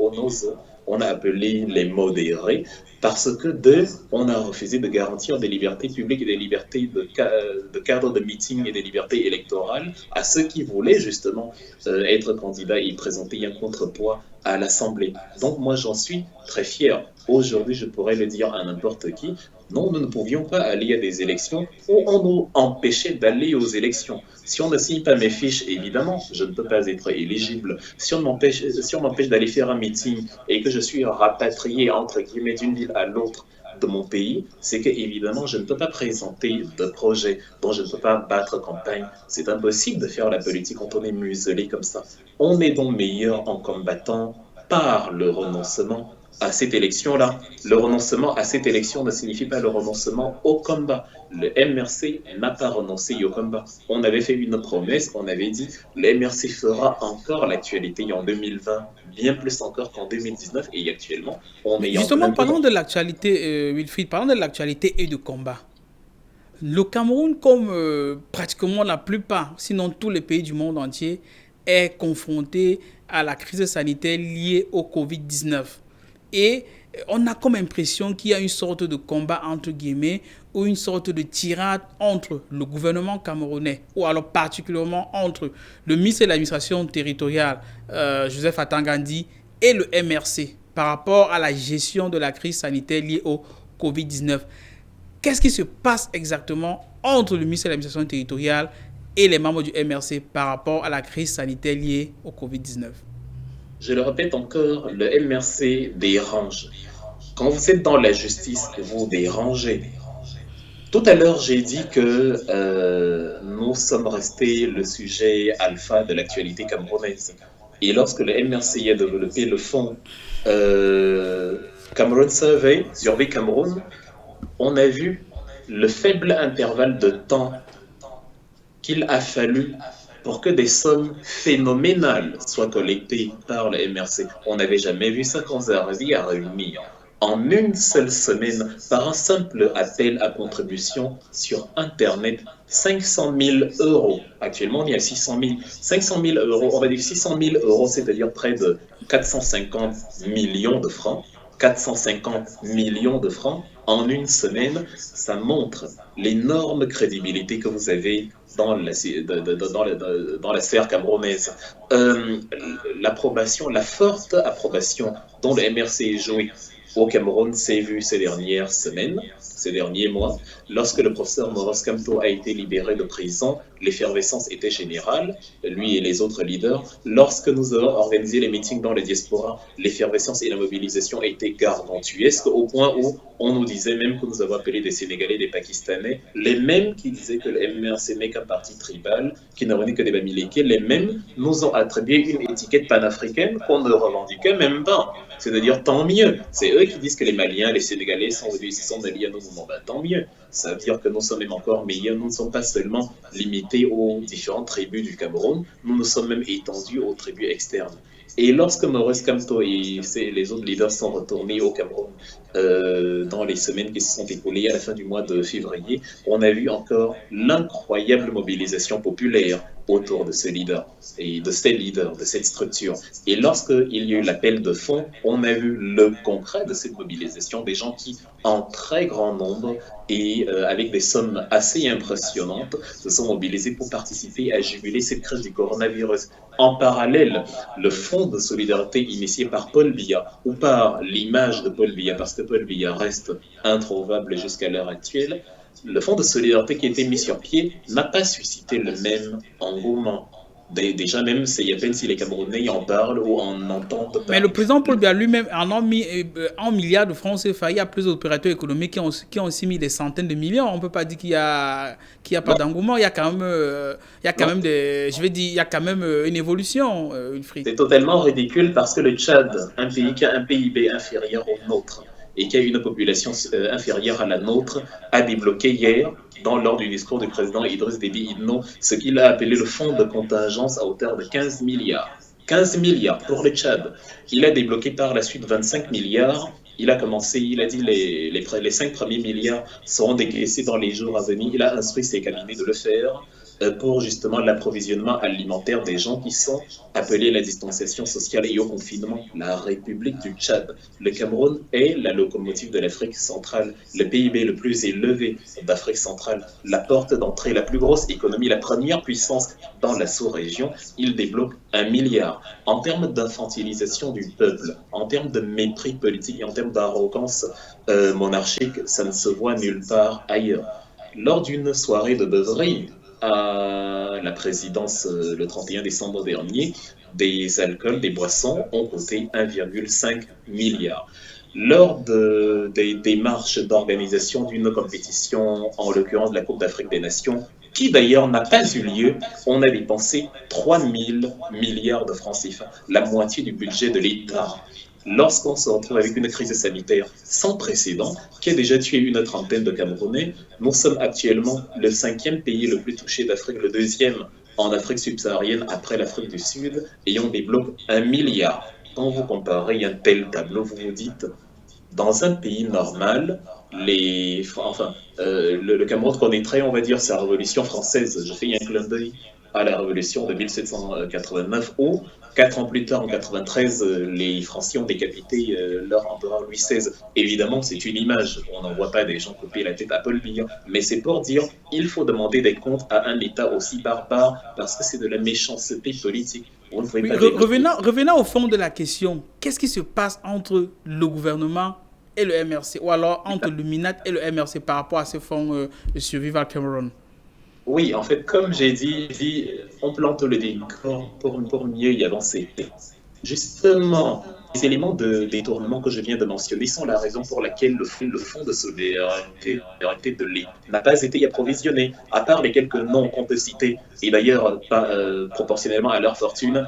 on a appelé les modérés, Parce que, deux, on a refusé de garantir des libertés publiques et des libertés de cadre de meeting et des libertés électorales à ceux qui voulaient justement être candidats et présenter un contrepoids à l'Assemblée. Donc moi, j'en suis très fier. Aujourd'hui, je pourrais le dire à n'importe qui. Non, nous ne pouvions pas aller à des élections où on nous empêchait d'aller aux élections. Si on ne signe pas mes fiches, évidemment, je ne peux pas être éligible. Si on m'empêche d'aller faire un meeting et que je suis rapatrié, entre guillemets, d'une ville à l'autre de mon pays, c'est que, évidemment, je ne peux pas présenter de projet dont je ne peux pas battre campagne. C'est impossible de faire la politique quand on est muselé comme ça. On est donc meilleur en combattant par le renoncement à cette élection-là. Le renoncement à cette élection ne signifie pas le renoncement au combat. Le MRC n'a pas renoncé au combat. On avait fait une promesse, on avait dit le MRC fera encore l'actualité en 2020, bien plus encore qu'en 2019 et actuellement, on est en Justement, plein parlons dedans. de l'actualité, Wilfried, parlons de l'actualité et du combat. Le Cameroun, comme pratiquement la plupart, sinon tous les pays du monde entier, est confronté à la crise sanitaire liée au Covid-19. Et on a comme impression qu'il y a une sorte de combat entre guillemets ou une sorte de tirade entre le gouvernement camerounais ou alors particulièrement entre le ministre de l'administration territoriale, Joseph Atangandi, et le MRC par rapport à la gestion de la crise sanitaire liée au Covid-19. Qu'est-ce qui se passe exactement entre le ministre de l'administration territoriale et les membres du MRC par rapport à la crise sanitaire liée au Covid-19? Je le répète encore, le MRC dérange. Quand vous êtes dans la justice, vous dérangez. Tout à l'heure, j'ai dit que nous sommes restés le sujet alpha de l'actualité camerounaise. Et lorsque le MRC a développé le fonds Cameroun Survey Cameroun, on a vu le faible intervalle de temps qu'il a fallu pour que des sommes phénoménales soient collectées par le MRC. On n'avait jamais vu ça quand on a réussi à réunir en une seule semaine, par un simple appel à contribution sur Internet, 500 000 euros. Actuellement, on est à 600 000. 500 000 euros, on va dire 600 000 euros, c'est-à-dire près de 450 millions de francs. 450 millions de francs en une semaine, ça montre l'énorme crédibilité que vous avez dans la sphère camerounaise. L'approbation, la forte approbation dont le MRC est joué au Cameroun s'est vu ces dernières semaines, ces derniers mois. Lorsque le professeur Maurice Kamto a été libéré de prison, l'effervescence était générale, lui et les autres leaders. Lorsque nous avons organisé les meetings dans les diasporas, l'effervescence et la mobilisation étaient gargantuesques au point où on nous disait même que nous avons appelé des Sénégalais, des Pakistanais, les mêmes qui disaient que le MRC n'est qu'un parti tribal, qui ne revenait que des Bamileke, les mêmes nous ont attribué une étiquette panafricaine qu'on ne revendiquait même pas. C'est-à-dire, tant mieux. C'est eux qui disent que les Maliens, les Sénégalais sont liés à nos mouvements. Ben, tant mieux. Ça veut dire que nous sommes même encore meilleurs. Nous ne sommes pas seulement limités aux différentes tribus du Cameroun, nous nous sommes même étendus aux tribus externes. Et lorsque Maurice Kamto et les autres leaders sont retournés au Cameroun dans les semaines qui se sont écoulées à la fin du mois de février, on a vu encore l'incroyable mobilisation populaire autour de ces leaders et de ces leaders, de cette structure. Et lorsqu'il y a eu l'appel de fonds, on a vu le concret de cette mobilisation, des gens qui, en très grand nombre et avec des sommes assez impressionnantes, se sont mobilisés pour participer à juguler cette crise du coronavirus. En parallèle, le fonds de solidarité initié par Paul Biya, ou par l'image de Paul Biya, parce que Paul Biya reste introuvable jusqu'à l'heure actuelle, le fonds de solidarité qui a été mis sur pied n'a pas suscité le même engouement. Déjà, même, c'est à peine si les Camerounais en parlent ou en entendent parler. Mais le président Paul Biya lui-même en a mis 1 milliard de francs CFA. Il y a plusieurs opérateurs économiques qui ont aussi mis des centaines de millions. On ne peut pas dire qu'il y a pas d'engouement. Il y a quand même, il y a quand même une évolution, Wilfried. C'est totalement ridicule parce que le Tchad, un pays qui a un PIB inférieur au nôtre et qui a une population inférieure à la nôtre, a débloqué hier, lors du discours du président Idriss Déby Itno, ce qu'il a appelé le fonds de contingence à hauteur de 15 milliards. 15 milliards pour le Tchad. Il a débloqué par la suite 25 milliards Il a commencé, il a dit les 5 premiers milliards seront décaissés dans les jours à venir. Il a instruit ses cabinets de le faire pour justement l'approvisionnement alimentaire des gens qui sont appelés à la distanciation sociale et au confinement. La République du Tchad, le Cameroun est la locomotive de l'Afrique centrale, le PIB le plus élevé d'Afrique centrale, la porte d'entrée, la plus grosse économie, la première puissance dans la sous-région. Il débloque 1 milliard. En termes d'infantilisation du peuple, en termes de mépris politique et en termes d'arrogance monarchique, ça ne se voit nulle part ailleurs. Lors d'une soirée de beuverie à la présidence le 31 décembre dernier, des alcools, des boissons ont coûté 1,5 milliard. Lors des démarches d'organisation d'une compétition, en l'occurrence de la Coupe d'Afrique des Nations, qui d'ailleurs n'a pas eu lieu, on a dépensé 3 000 milliards de francs CFA, la moitié du budget de l'État. Lorsqu'on se retrouve avec une crise sanitaire sans précédent, qui a déjà tué une trentaine de Camerounais, nous sommes actuellement le 5e pays le plus touché d'Afrique, le 2e en Afrique subsaharienne après l'Afrique du Sud, et on débloque 1 milliard. Quand vous comparez un tel tableau, vous vous dites, dans un pays normal, le Cameroun connaîtrait, on va dire, sa révolution française. Je fais un clin d'œil à la révolution de 1789 où, 4 ans plus tard, en 93, les Français ont décapité leur empereur Louis XVI. Évidemment, c'est une image. On n'en voit pas des gens couper la tête à Paul Biya. Mais c'est pour dire il faut demander des comptes à un État aussi barbare parce que c'est de la méchanceté politique. Vous ne pouvez Oui, pas revenant au fond de la question, qu'est-ce qui se passe entre le gouvernement et le MRC, ou alors entre le MINAT et le MRC par rapport à ces fonds de Survival Cameroun? Oui, en fait, comme j'ai dit, on plante le décor pour mieux y avancer. Justement, les éléments de détournement que je viens de mentionner sont la raison pour laquelle le fonds de solidarité de l'État n'a pas été approvisionné, à part les quelques noms qu'on peut citer, et d'ailleurs, pas, proportionnellement à leur fortune,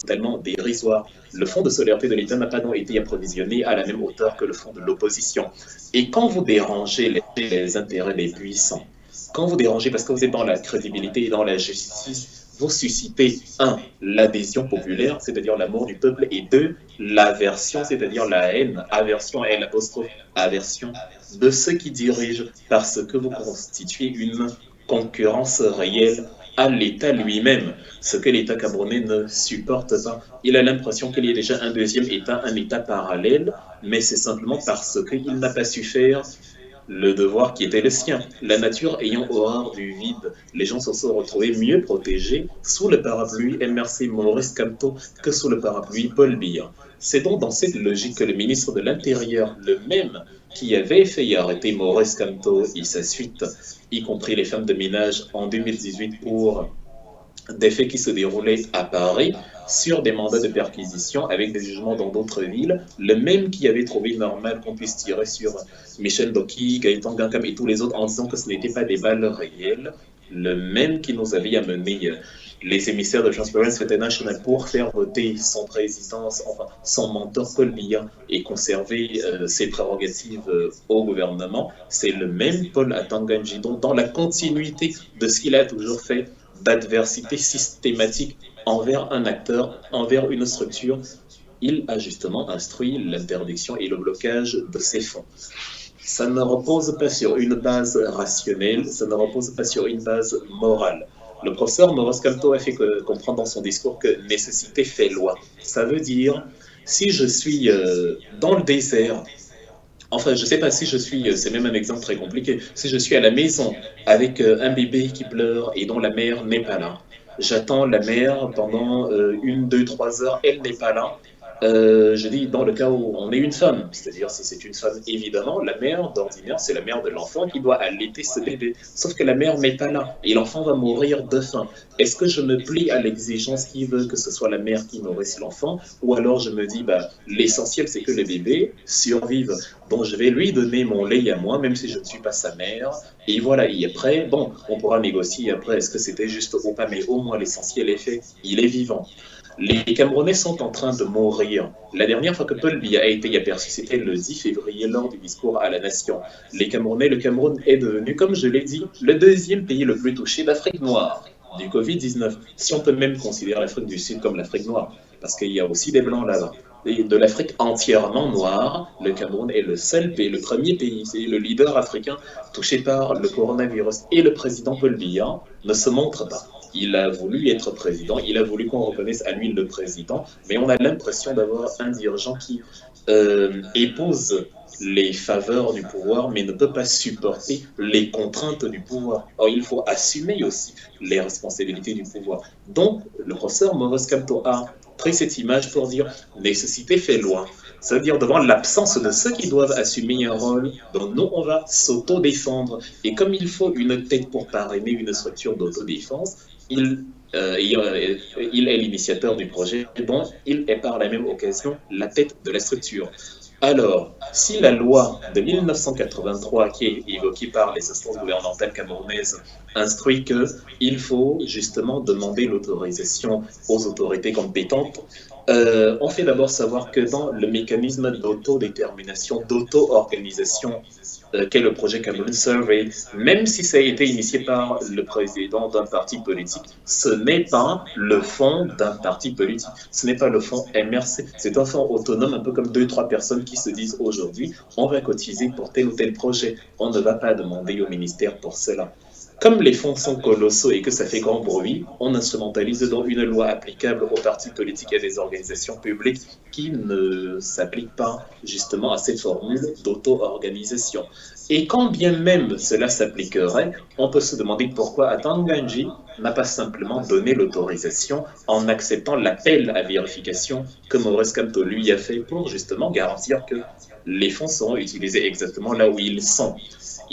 tellement dérisoire. Le fonds de solidarité de l'État n'a pas non été approvisionné à la même hauteur que le fonds de l'opposition. Et quand vous dérangez les intérêts des puissants, quand vous dérangez parce que vous êtes dans la crédibilité et dans la justice, vous suscitez, un, l'adhésion populaire, c'est-à-dire l'amour du peuple, et deux, l'aversion, c'est-à-dire la haine, aversion, L apostrophe, aversion, de ceux qui dirigent, parce que vous constituez une concurrence réelle à l'État lui-même, ce que l'État camerounais ne supporte pas. Il a l'impression qu'il y a déjà un deuxième État, un État parallèle, mais c'est simplement parce qu'il n'a pas su faire le devoir qui était le sien. La nature ayant horreur du vide, les gens se sont retrouvés mieux protégés sous le parapluie MRC Maurice Kamto que sous le parapluie Paul Biya. C'est donc dans cette logique que le ministre de l'Intérieur, le même qui avait fait arrêter Maurice Kamto et sa suite, y compris les femmes de ménage en 2018 pour des faits qui se déroulaient à Paris, sur des mandats de perquisition avec des jugements dans d'autres villes, le même qui avait trouvé normal qu'on puisse tirer sur Michel Doki, Gaëtan Gankam et tous les autres en disant que ce n'était pas des balles réelles, le même qui nous avait amené les émissaires de Transparency International pour faire voter son président, enfin son mentor Paul Biya et conserver ses prérogatives au gouvernement, c'est le même Paul Atanganji, donc dans la continuité de ce qu'il a toujours fait d'adversité systématique envers un acteur, envers une structure, il a justement instruit l'interdiction et le blocage de ces fonds. Ça ne repose pas sur une base rationnelle, ça ne repose pas sur une base morale. Le professeur Maurice Kamto a fait comprendre dans son discours que nécessité fait loi. Ça veut dire, si je suis dans le désert, enfin, je ne sais pas si je suis, c'est même un exemple très compliqué, si je suis à la maison avec un bébé qui pleure et dont la mère n'est pas là, j'attends la mère pendant 1, 2, 3 heures, elle n'est pas là. Je dis dans le cas où on est une femme, c'est-à-dire si c'est une femme, évidemment, la mère d'ordinaire, c'est la mère de l'enfant qui doit allaiter ce bébé. Sauf que la mère n'est pas là et l'enfant va mourir de faim. Est-ce que je me plie à l'exigence qui veut que ce soit la mère qui nourrisse l'enfant, ou alors je me dis, l'essentiel c'est que le bébé survive. Donc je vais lui donner mon lait à moi, même si je ne suis pas sa mère. Et voilà, et après, bon, on pourra négocier après, est-ce que c'était juste ou pas, mais au moins l'essentiel est fait, il est vivant. Les Camerounais sont en train de mourir. La dernière fois que Paul Biya a été aperçu, c'était le 10 février lors du discours à la nation. Les Camerounais, le Cameroun est devenu, comme je l'ai dit, le deuxième pays le plus touché d'Afrique noire, du Covid-19. Si on peut même considérer l'Afrique du Sud comme l'Afrique noire, parce qu'il y a aussi des Blancs là-bas. de l'Afrique entièrement noire, le Cameroun est le seul pays, le premier pays, c'est le leader africain touché par le coronavirus. Et le président Paul Biya ne se montre pas. Il a voulu être président, il a voulu qu'on reconnaisse à lui le président, mais on a l'impression d'avoir un dirigeant qui épouse les faveurs du pouvoir, mais ne peut pas supporter les contraintes du pouvoir. Or, il faut assumer aussi les responsabilités du pouvoir. Donc, le professeur Maurice Kamto a pris cette image pour dire nécessité fait loi. Ça veut dire devant l'absence de ceux qui doivent assumer un rôle, donc nous, on va s'auto-défendre. Et comme il faut une tête pour parrainer une structure d'autodéfense, il est l'initiateur du projet, donc il est par la même occasion la tête de la structure. Alors, si la loi de 1983, qui est évoquée par les instances gouvernementales camerounaises, instruit qu'il faut justement demander l'autorisation aux autorités compétentes, on fait d'abord savoir que dans le mécanisme d'autodétermination, d'auto-organisation qu'est le projet Cameroun Survey, même si ça a été initié par le président d'un parti politique, ce n'est pas le fonds d'un parti politique, ce n'est pas le fonds MRC, c'est un fonds autonome, un peu comme 2-3 personnes qui se disent aujourd'hui, on va cotiser pour tel ou tel projet, on ne va pas demander au ministère pour cela. Comme les fonds sont colossaux et que ça fait grand bruit, on instrumentalise donc une loi applicable aux partis politiques et des organisations publiques qui ne s'applique pas justement à cette formule d'auto-organisation. Et quand bien même cela s'appliquerait, on peut se demander pourquoi Atanganji n'a pas simplement donné l'autorisation en acceptant l'appel à vérification que Maurice Kamto lui a fait pour justement garantir que les fonds seront utilisés exactement là où ils sont.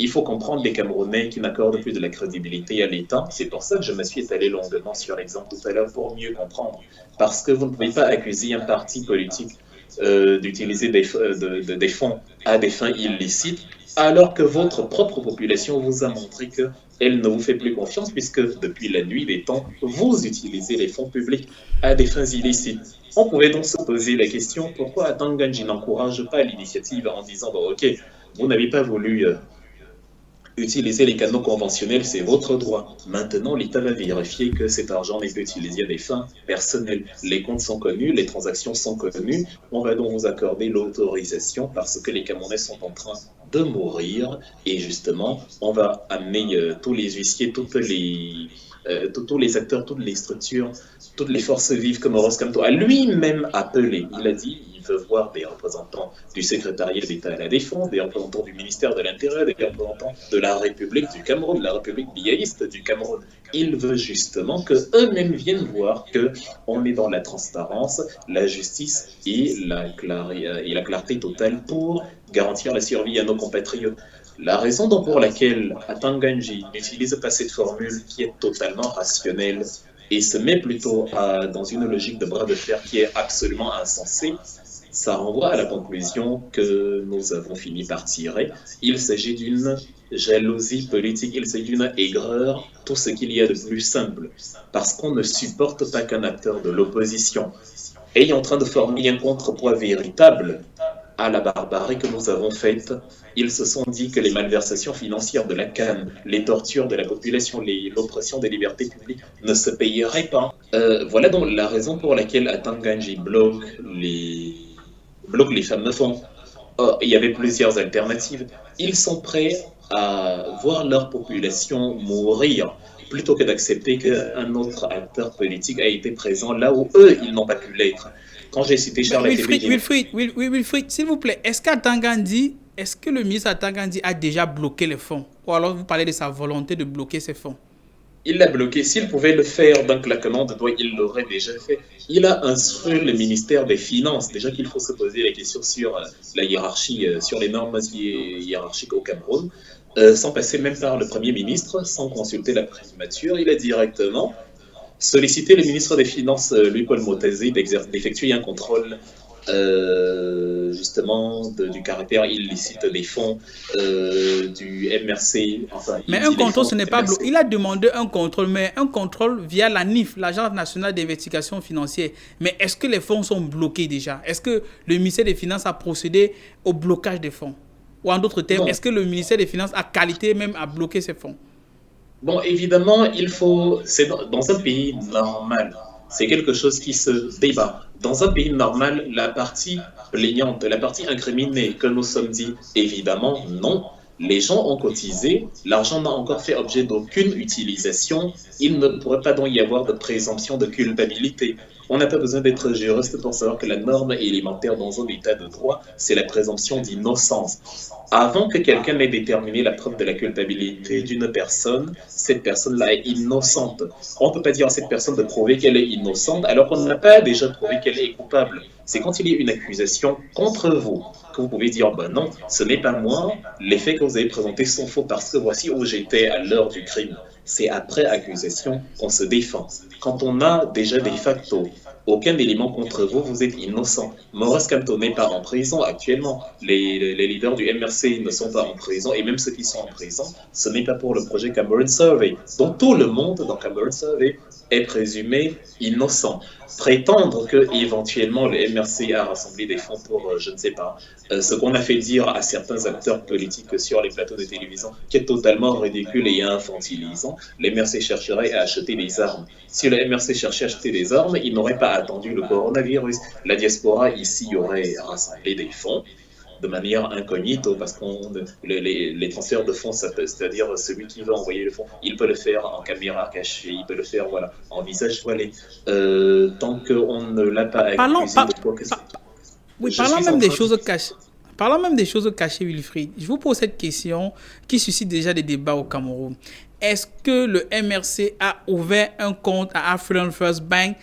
Il faut comprendre les Camerounais qui n'accordent plus de la crédibilité à l'État. C'est pour ça que je me suis étalé longuement sur l'exemple tout à l'heure pour mieux comprendre. Parce que vous ne pouvez pas accuser un parti politique d'utiliser des fonds à des fins illicites, alors que votre propre population vous a montré qu'elle ne vous fait plus confiance, puisque depuis la nuit des temps, vous utilisez les fonds publics à des fins illicites. On pouvait donc se poser la question, pourquoi Atanganji n'encourage pas l'initiative en disant, bon, ok, vous n'avez pas voulu utiliser les canaux conventionnels, c'est votre droit. Maintenant, l'État va vérifier que cet argent n'est pas utilisé à des fins personnelles. Les comptes sont connus, les transactions sont connues. On va donc vous accorder l'autorisation parce que les Camerounais sont en train de mourir. Et justement, on va amener tous les huissiers, tous les acteurs, toutes les structures, toutes les forces vives que Maurice Kamto a lui-même appelé. Il a dit il veut voir des représentants du secrétariat d'État à la Défense, des représentants du ministère de l'Intérieur, des représentants de la République du Cameroun, de la République biaïste du Cameroun. Il veut justement qu'eux-mêmes viennent voir qu'on est dans la transparence, la justice et la clarté totale pour garantir la survie à nos compatriotes. La raison donc pour laquelle Atanganji n'utilise pas cette formule qui est totalement rationnelle et se met plutôt dans une logique de bras de fer qui est absolument insensée, ça renvoie à la conclusion que nous avons fini par tirer. Il s'agit d'une jalousie politique, il s'agit d'une aigreur, tout ce qu'il y a de plus simple, parce qu'on ne supporte pas qu'un acteur de l'opposition est en train de former un contrepoids véritable à la barbarie que nous avons faite. Ils se sont dit que les malversations financières de la CAN, les tortures de la population, l'oppression des libertés publiques ne se payeraient pas. Voilà donc la raison pour laquelle Atanganji bloque les fameux fonds. Or, il y avait plusieurs alternatives. Ils sont prêts à voir leur population mourir plutôt que d'accepter qu'un autre acteur politique a été présent là où eux, ils n'ont pas pu l'être. Quand j'ai cité Charles Wilfried, s'il vous plaît, est-ce que le ministre Atanganji a déjà bloqué les fonds? Ou alors vous parlez de sa volonté de bloquer ces fonds? Il l'a bloqué. S'il pouvait le faire d'un claquement de doigts, il l'aurait déjà fait. Il a instruit le ministère des Finances. Déjà qu'il faut se poser la question sur la hiérarchie, sur les normes hiérarchiques au Cameroun, sans passer même par le Premier ministre, sans consulter la primature. Il a directement sollicité le ministre des Finances, Louis-Paul Motazé, d'effectuer un contrôle justement du caractère illicite des fonds du MRC. Enfin, mais un contrôle, ce n'est pas bloqué. Il a demandé un contrôle, mais un contrôle via l'ANIF, l'Agence nationale d'investigation financière. Mais est-ce que les fonds sont bloqués déjà? Est-ce que le ministère des Finances a procédé au blocage des fonds? Ou en d'autres termes, est-ce que le ministère des Finances a qualité même à bloquer ces fonds? Bon, évidemment, c'est dans un pays normal. C'est quelque chose qui se débat. Dans un pays normal, la partie plaignante, la partie incriminée que nous sommes dit, évidemment, non. Les gens ont cotisé, l'argent n'a encore fait objet d'aucune utilisation, il ne pourrait pas donc y avoir de présomption de culpabilité. On n'a pas besoin d'être juriste pour savoir que la norme élémentaire dans un état de droit, c'est la présomption d'innocence. Avant que quelqu'un ait déterminé la preuve de la culpabilité d'une personne, cette personne-là est innocente. On ne peut pas dire à cette personne de prouver qu'elle est innocente alors qu'on n'a pas déjà prouvé qu'elle est coupable. C'est quand il y a une accusation contre vous que vous pouvez dire, ben non, ce n'est pas moi, les faits que vous avez présentés sont faux parce que voici où j'étais à l'heure du crime. C'est après accusation qu'on se défend. Quand on a déjà des factos, aucun élément contre vous, vous êtes innocent. Maurice Kamto n'est pas en prison actuellement. Les leaders du MRC ne sont pas en prison, et même ceux qui sont en prison, ce n'est pas pour le projet Cameroon Survey. Donc tout le monde dans Cameroon Survey est présumé innocent. Prétendre que éventuellement le MRC a rassemblé des fonds pour, je ne sais pas, ce qu'on a fait dire à certains acteurs politiques sur les plateaux de télévision, qui est totalement ridicule et infantilisant, le MRC chercherait à acheter des armes. Si le MRC cherchait à acheter des armes, il n'aurait pas attendu le coronavirus. La diaspora ici aurait rassemblé des fonds de manière incognito, parce que les transferts de fonds, c'est-à-dire celui qui veut envoyer le fonds, il peut le faire en caméra cachée, il peut le faire voilà, en visage voilé. Tant qu'on ne l'a pas accusé de quoi que ce soit. Oui, parlons même des choses cachées. Parlons même des choses cachées, Wilfried. Je vous pose cette question qui suscite déjà des débats au Cameroun. Est-ce que le MRC a ouvert un compte à African First Bank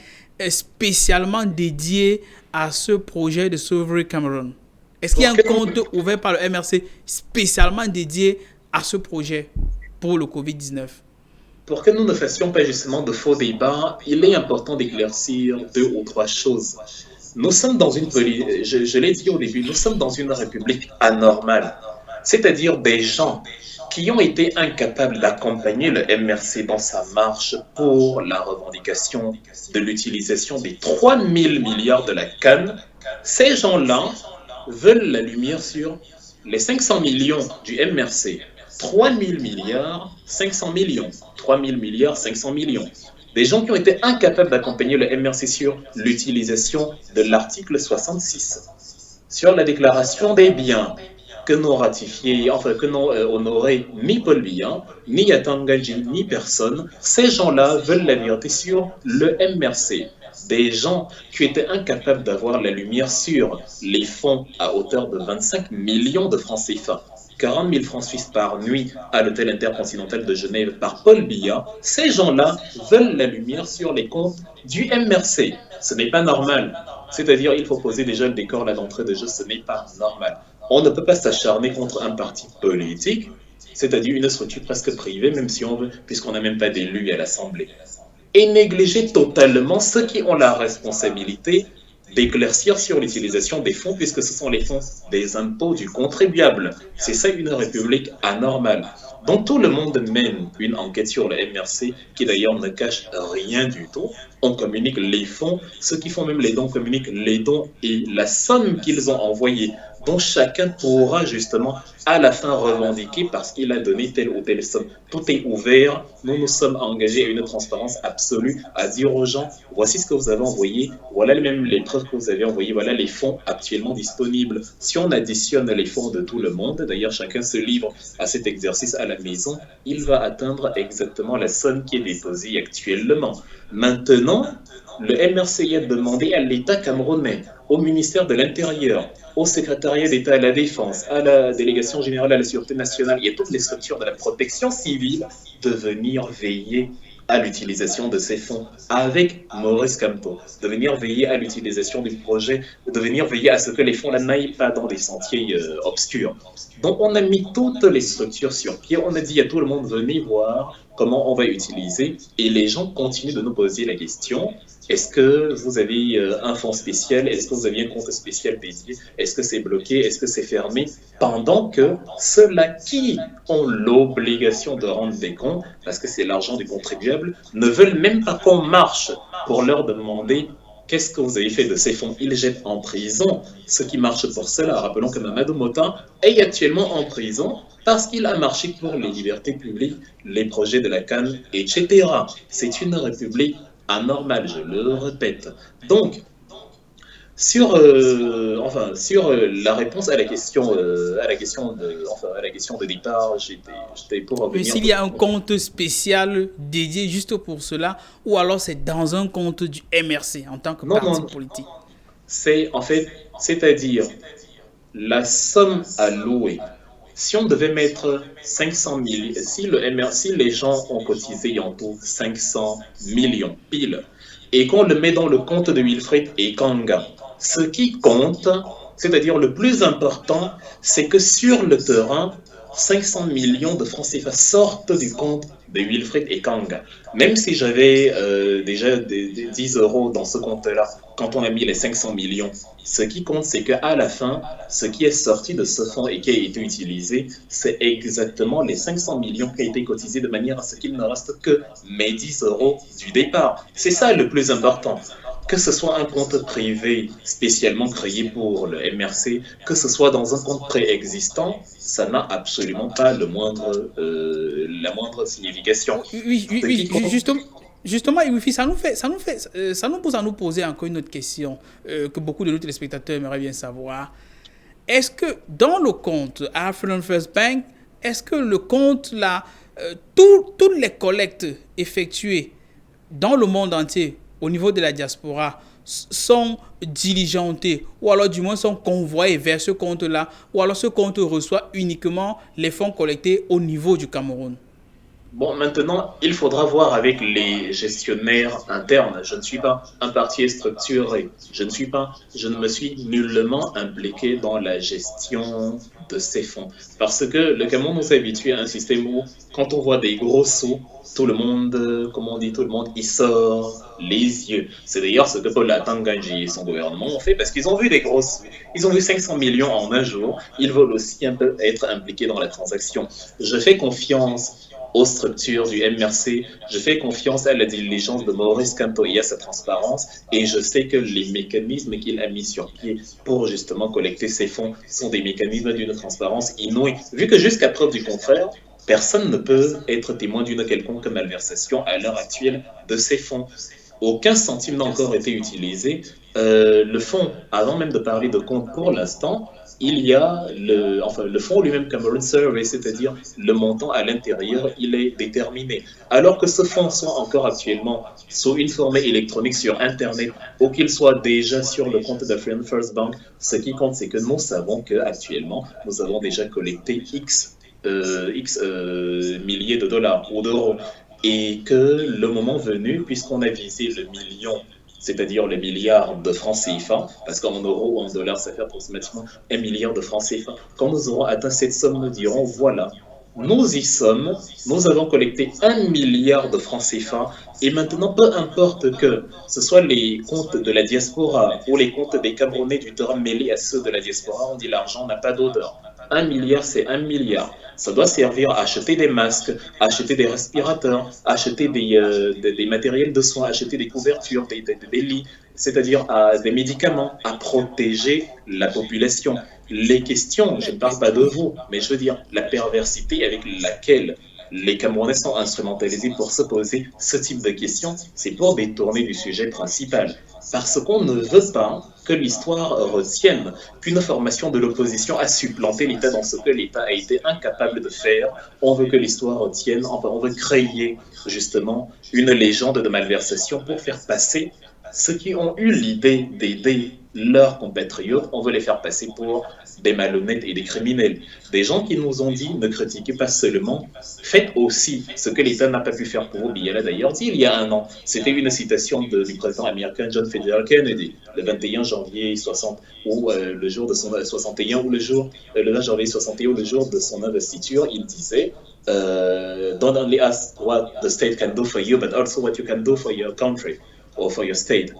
spécialement dédié à ce projet de Sauver Cameroun? Est-ce qu'il y a un compte ouvert par le MRC spécialement dédié à ce projet pour le Covid-19? Pour que nous ne fassions pas justement de faux débats, il est important d'éclaircir 2 ou 3 choses. Nous sommes dans une, je l'ai dit au début, nous sommes dans une république anormale, c'est-à-dire des gens qui ont été incapables d'accompagner le MRC dans sa marche pour la revendication de l'utilisation des 3 000 milliards de la CAN. Ces gens-là veulent la lumière sur les 500 millions du MRC. 3 000 milliards, 500 millions. 3 000 milliards, 500 millions. Des gens qui ont été incapables d'accompagner le MRC sur l'utilisation de l'article 66, sur la déclaration des biens que n'ont ratifié, enfin que n'ont honoré ni Paul Biya, ni Yatangaji, ni personne. Ces gens-là veulent la vérité sur le MRC. Des gens qui étaient incapables d'avoir la lumière sur les fonds à hauteur de 25 millions de francs CFA, 40 000 francs suisses par nuit à l'hôtel intercontinental de Genève par Paul Biya, ces gens-là veulent la lumière sur les comptes du MRC. Ce n'est pas normal. C'est-à-dire, il faut poser déjà le décor là d'entrée de jeu, ce n'est pas normal. On ne peut pas s'acharner contre un parti politique, c'est-à-dire une structure presque privée, même si on veut, puisqu'on n'a même pas d'élus à l'Assemblée. Et négliger totalement ceux qui ont la responsabilité d'éclaircir sur l'utilisation des fonds, puisque ce sont les fonds des impôts du contribuable. C'est ça une république anormale. Donc tout le monde mène une enquête sur le MRC, qui d'ailleurs ne cache rien du tout. On communique les fonds, ceux qui font même les dons communiquent les dons et la somme qu'ils ont envoyée, dont chacun pourra justement à la fin revendiquer parce qu'il a donné telle ou telle somme. Tout est ouvert, nous nous sommes engagés à une transparence absolue, à dire aux gens, voici ce que vous avez envoyé, voilà même les preuves que vous avez envoyées, voilà les fonds actuellement disponibles. Si on additionne les fonds de tout le monde, d'ailleurs chacun se livre à cet exercice à la maison, il va atteindre exactement la somme qui est déposée actuellement. Maintenant, le MRC a demandé à l'État camerounais, au ministère de l'Intérieur, au secrétariat d'État à la Défense, à la délégation générale à la Sûreté nationale et à toutes les structures de la protection civile de venir veiller à l'utilisation de ces fonds avec Maurice Kamto, de venir veiller à l'utilisation du projet, de venir veiller à ce que les fonds-là n'aillent pas dans des sentiers obscurs. Donc on a mis toutes les structures sur pied, on a dit à tout le monde, venez voir comment on va utiliser, et les gens continuent de nous poser la question, est-ce que vous avez un fonds spécial, est-ce que vous avez un compte spécial dédié, est-ce que c'est bloqué, est-ce que c'est fermé, pendant que ceux-là qui ont l'obligation de rendre des comptes, parce que c'est l'argent du contribuable, ne veulent même pas qu'on marche pour leur demander qu'est-ce que vous avez fait de ces fonds. Ils jettent en prison ceux qui marchent pour cela. Rappelons que Mamadou Mota est actuellement en prison parce qu'il a marché pour les libertés publiques, les projets de la CAN, etc. C'est une république anormal, je le répète. Donc, sur la réponse à la question de départ, j'étais pour Mais revenir s'il y a un compte spécial dédié juste pour cela, ou alors c'est dans un compte du MRC en tant que non, parti non, politique. c'est en fait, c'est-à-dire la somme allouée. Si on devait mettre 500 millions, si les gens ont cotisé en tout 500 millions pile, et qu'on le met dans le compte de Wilfried et Kanga, ce qui compte, c'est-à-dire le plus important, c'est que sur le terrain, 500 millions de francs CFA sortent du compte de Wilfried et Kanga. Même si j'avais déjà des 10 euros dans ce compte-là, quand on a mis les 500 millions, ce qui compte, c'est qu'à la fin, ce qui est sorti de ce fonds et qui a été utilisé, c'est exactement les 500 millions qui ont été cotisés de manière à ce qu'il ne reste que mes 10 euros du départ. C'est ça le plus important. Que ce soit un compte privé spécialement créé pour le MRC, que ce soit dans un compte préexistant, ça n'a absolument pas la moindre signification. Oui, oui, Ce qui oui, compte, justement, Wifi, ça nous pousse à nous poser encore une autre question que beaucoup de nos téléspectateurs aimeraient bien savoir. Est-ce que dans le compte African First Bank, est-ce que le compte là, toutes les collectes effectuées dans le monde entier au niveau de la diaspora sont diligentées ou alors du moins sont convoyées vers ce compte-là ou alors ce compte reçoit uniquement les fonds collectés au niveau du Cameroun? bon, maintenant, il faudra voir avec les gestionnaires internes. Je ne suis pas un parti structuré. Je ne me suis nullement impliqué dans la gestion de ces fonds. Parce que le Cameroun nous a habitués à un système où, quand on voit des gros sous, tout le monde, comme on dit, tout le monde y sort les yeux. C'est d'ailleurs ce que Paul Atanganji et son gouvernement ont fait parce qu'ils ont vu des gros sous. Ils ont vu 500 millions en un jour. Ils veulent aussi un peu être impliqués dans la transaction. Je fais confiance aux structures du MRC. Je fais confiance à la diligence de Maurice Kamto et à sa transparence. Et je sais que les mécanismes qu'il a mis sur pied pour justement collecter ces fonds sont des mécanismes d'une transparence inouïe. Vu que jusqu'à preuve du contraire, personne ne peut être témoin d'une quelconque malversation à l'heure actuelle de ces fonds. Aucun centime n'a encore été utilisé. Le fonds, avant même de parler de compte pour l'instant, il y a le fonds lui-même Cameroon Survey, c'est-à-dire le montant à l'intérieur, il est déterminé. Alors que ce fonds soit encore actuellement sous une forme électronique sur Internet ou qu'il soit déjà sur le compte d'African First Bank, ce qui compte, c'est que nous savons qu'actuellement, nous avons déjà collecté X milliers de dollars ou d'euros. Et que le moment venu, puisqu'on a visé le million, c'est-à-dire le milliard de francs CFA, parce qu'en euros ou en dollars, ça fait approximativement 1 milliard de francs CFA. Quand nous aurons atteint cette somme, nous dirons, voilà, nous y sommes, nous avons collecté 1 milliard de francs CFA, et maintenant, peu importe que ce soit les comptes de la diaspora ou les comptes des Camerounais du terrain mêlés à ceux de la diaspora, on dit l'argent n'a pas d'odeur. 1 milliard, c'est 1 milliard. Ça doit servir à acheter des masques, acheter des respirateurs, acheter des matériels de soins, acheter des couvertures, des lits, c'est-à-dire à des médicaments, à protéger la population. Les questions, je ne parle pas de vous, mais je veux dire la perversité avec laquelle les Camerounais sont instrumentalisés pour se poser ce type de questions, c'est pour détourner du sujet principal. Parce qu'on ne veut pas que l'histoire retienne qu'une formation de l'opposition a supplanté l'État dans ce que l'État a été incapable de faire. On veut que l'histoire retienne, enfin, on veut créer justement une légende de malversation pour faire passer ceux qui ont eu l'idée d'aider leurs compatriotes, on veut les faire passer pour des malhonnêtes et des criminels. Des gens qui nous ont dit, ne critiquez pas seulement, faites aussi ce que l'État n'a pas pu faire pour vous. Biela d'ailleurs dit il y a un an. C'était une citation du président américain John Fitzgerald Kennedy, le 21 janvier 60, ou le jour de son 61, ou le 20 janvier 61, ou le jour de son investiture, il disait Don't only ask what the state can do for you, but also what you can do for your country or for your state.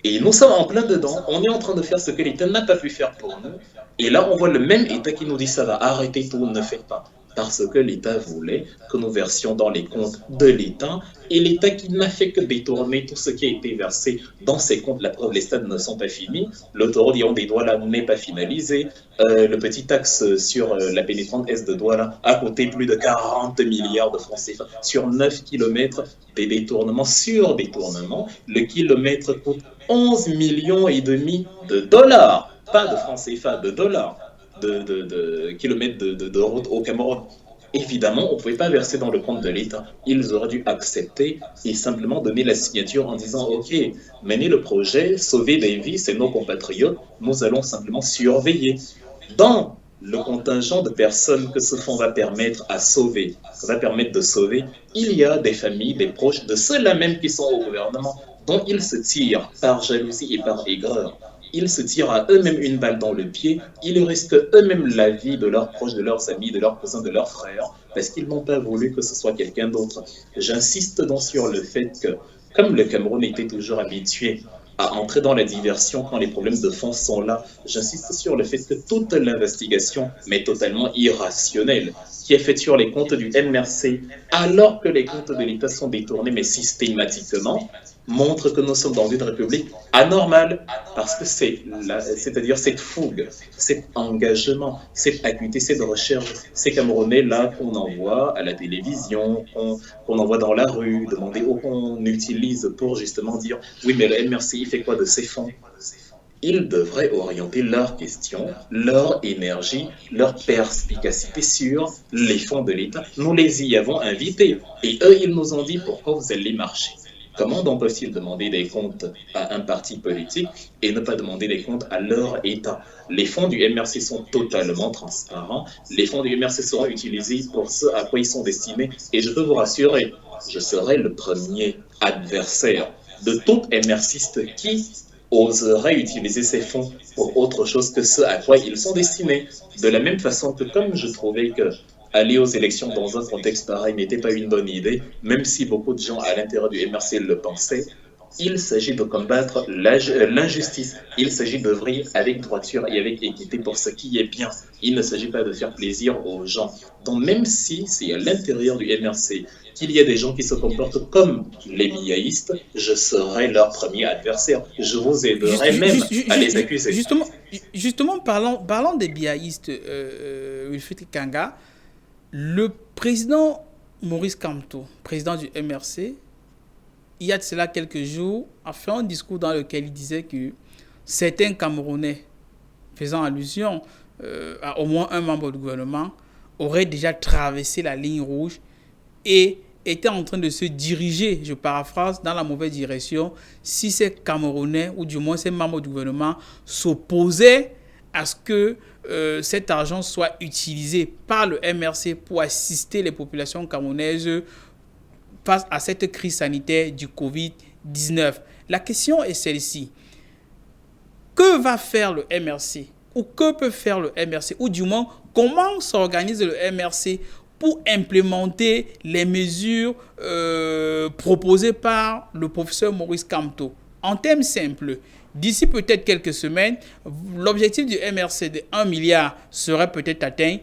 Et nous sommes en plein dedans, on est en train de faire ce que l'État n'a pas pu faire pour nous. Et là, on voit le même État qui nous dit ça va, arrêtez tout, ne faites pas. parce que l'État voulait que nous versions dans les comptes de l'État et l'État qui n'a fait que détourner tout ce qui a été versé dans ces comptes. La preuve, les stades ne sont pas finis, l'autoroute des Douala n'est pas finalisée, le petit axe sur la pénétrante est de Douala a coûté plus de 40 milliards de francs CFA sur 9 kilomètres, des détournements sur détournements. Le kilomètre coûte 11 millions et demi de dollars, pas de francs CFA, de dollars, de kilomètres de route au Cameroun. Évidemment, on ne pouvait pas verser dans le compte de l'État. Ils auraient dû accepter et simplement donner la signature en disant « Ok, menez le projet, sauvez des vies, c'est nos compatriotes, nous allons simplement surveiller. » Dans le contingent de personnes que ce fonds va permettre de sauver, il y a des familles, des proches de ceux-là même qui sont au gouvernement, dont ils se tirent par jalousie et par aigreur. Ils se tirent à eux-mêmes une balle dans le pied, ils risquent eux-mêmes la vie de leurs proches, de leurs amis, de leurs cousins, de leurs frères, parce qu'ils n'ont pas voulu que ce soit quelqu'un d'autre. J'insiste donc sur le fait que, comme le Cameroun était toujours habitué à entrer dans la diversion quand les problèmes de fond sont là, j'insiste sur le fait que toute l'investigation, mais totalement irrationnelle, qui est faite sur les comptes du MRC, alors que les comptes de l'État sont détournés, mais systématiquement, montre que nous sommes dans une république anormale, parce que c'est-à-dire cette fougue, cet engagement, cette acuité, cette recherche, ces Camerounais-là qu'on envoie à la télévision, qu'on envoie dans la rue, demander ou qu'on utilise pour justement dire « Oui, mais le MRC, il fait quoi de ces fonds ?» Ils devraient orienter leurs questions, leur énergie, leur perspicacité sur les fonds de l'État. Nous les y avons invités et eux, ils nous ont dit pourquoi vous allez marcher. Comment donc peuvent-ils demander des comptes à un parti politique et ne pas demander des comptes à leur État? Les fonds du MRC sont totalement transparents. Les fonds du MRC seront utilisés pour ce à quoi ils sont destinés. Et je peux vous rassurer, je serai le premier adversaire de tout MRCiste qui oserait utiliser ces fonds pour autre chose que ce à quoi ils sont destinés. De la même façon que comme je trouvais que aller aux élections dans un contexte pareil n'était pas une bonne idée, même si beaucoup de gens à l'intérieur du MRC le pensaient, il s'agit de combattre l'injustice. Il s'agit d'œuvrer avec droiture et avec équité pour ce qui est bien. Il ne s'agit pas de faire plaisir aux gens. Donc même si c'est à l'intérieur du MRC qu'il y a des gens qui se comportent comme les biaïstes, je serai leur premier adversaire. Je vous aiderai même à les accuser. Justement parlant des biaïstes, Wilfried Kanga, le président Maurice Kamto, président du MRC, il y a de cela quelques jours, a fait un discours dans lequel il disait que certains Camerounais, faisant allusion à au moins un membre du gouvernement, auraient déjà traversé la ligne rouge et étaient en train de se diriger, je paraphrase, dans la mauvaise direction si ces Camerounais, ou du moins ces membres du gouvernement, s'opposaient à ce que cet argent soit utilisé par le MRC pour assister les populations camerounaises face à cette crise sanitaire du Covid-19. La question est celle-ci. Que va faire le MRC? Ou que peut faire le MRC? Ou du moins, comment s'organise le MRC pour implémenter les mesures proposées par le professeur Maurice Kamto? En termes simples, d'ici peut-être quelques semaines, l'objectif du MRC de 1 milliard serait peut-être atteint.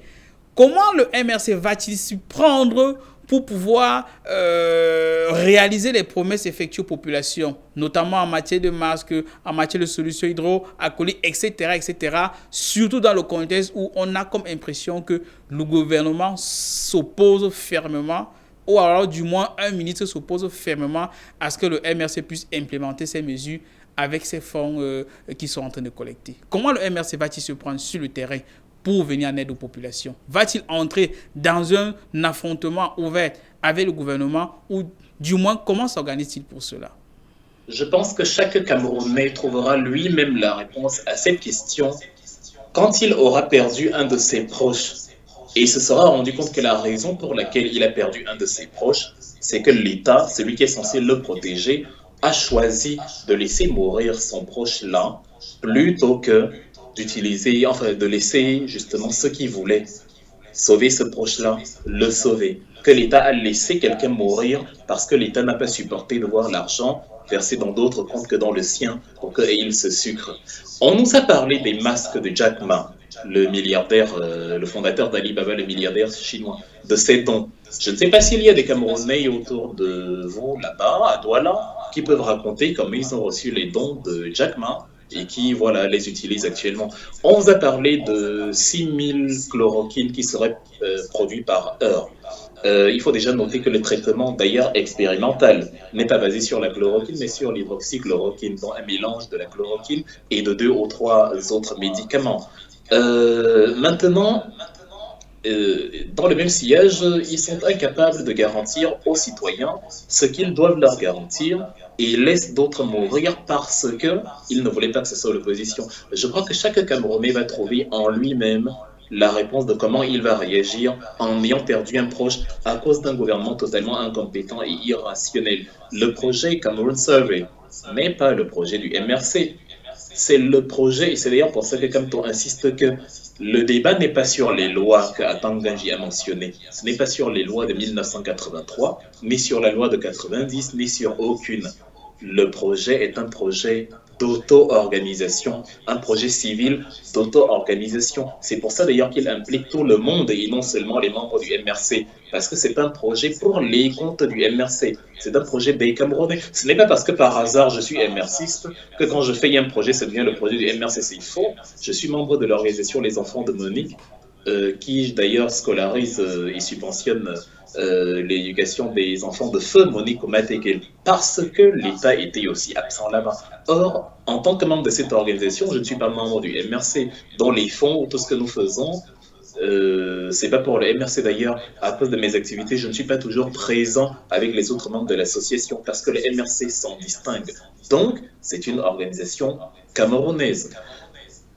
Comment le MRC va-t-il s'y prendre pour pouvoir réaliser les promesses effectuées aux populations, notamment en matière de masques, en matière de solutions hydroalcooliques, etc., etc., surtout dans le contexte où on a comme impression que le gouvernement s'oppose fermement, ou alors du moins un ministre s'oppose fermement à ce que le MRC puisse implémenter ces mesures avec ces fonds qui sont en train de collecter. Comment le MRC va-t-il se prendre sur le terrain pour venir en aide aux populations? Va-t-il entrer dans un affrontement ouvert avec le gouvernement, ou du moins comment s'organise-t-il pour cela? Je pense que chaque Camerounais trouvera lui-même la réponse à cette question quand il aura perdu un de ses proches. Et il se sera rendu compte que la raison pour laquelle il a perdu un de ses proches, c'est que l'État, celui qui est censé le protéger, a choisi de laisser mourir son proche là, plutôt que de laisser justement ceux qui voulaient sauver ce proche-là, le sauver. Que l'État a laissé quelqu'un mourir parce que l'État n'a pas supporté de voir l'argent versé dans d'autres comptes que dans le sien pour qu'il se sucre. On nous a parlé des masques de Jack Ma. le milliardaire, le fondateur d'Alibaba, le milliardaire chinois, de ces dons. Je ne sais pas s'il y a des Camerounais autour de vous, là-bas, à Douala, qui peuvent raconter comment ils ont reçu les dons de Jack Ma et qui, voilà, les utilisent actuellement. On vous a parlé de 6000 chloroquines qui seraient produits par heure. Il faut déjà noter que le traitement, d'ailleurs expérimental, n'est pas basé sur la chloroquine, mais sur l'hydroxychloroquine, dont un mélange de la chloroquine et de 2 ou 3 autres médicaments. Maintenant, dans le même sillage, ils sont incapables de garantir aux citoyens ce qu'ils doivent leur garantir et laissent d'autres mourir parce qu'ils ne voulaient pas que ce soit l'opposition. Je crois que chaque Camerounais va trouver en lui-même la réponse de comment il va réagir en ayant perdu un proche à cause d'un gouvernement totalement incompétent et irrationnel. Le projet Cameroon Survey n'est pas le projet du MRC. C'est le projet, et c'est d'ailleurs pour ça que Kamto insiste que le débat n'est pas sur les lois que Atanganji a mentionnées. Ce n'est pas sur les lois de 1983, ni sur la loi de 90, ni sur aucune. Le projet est un projet d'auto-organisation, un projet civil d'auto-organisation. C'est pour ça d'ailleurs qu'il implique tout le monde et non seulement les membres du MRC, parce que c'est un projet pour les comptes du MRC. C'est un projet des Camerounais. Ce n'est pas parce que par hasard je suis MRCiste que quand je fais un projet, c'est bien le projet du MRC. C'est faux. Je suis membre de l'organisation Les Enfants de Monique, qui d'ailleurs scolarise et subventionne l'éducation des enfants de feu Monique Omatekel, parce que l'État était aussi absent là-bas. Or, en tant que membre de cette organisation, je ne suis pas membre du MRC, dont les fonds ou tout ce que nous faisons, c'est pas pour le MRC d'ailleurs. À cause de mes activités, je ne suis pas toujours présent avec les autres membres de l'association, parce que le MRC s'en distingue. Donc, c'est une organisation camerounaise.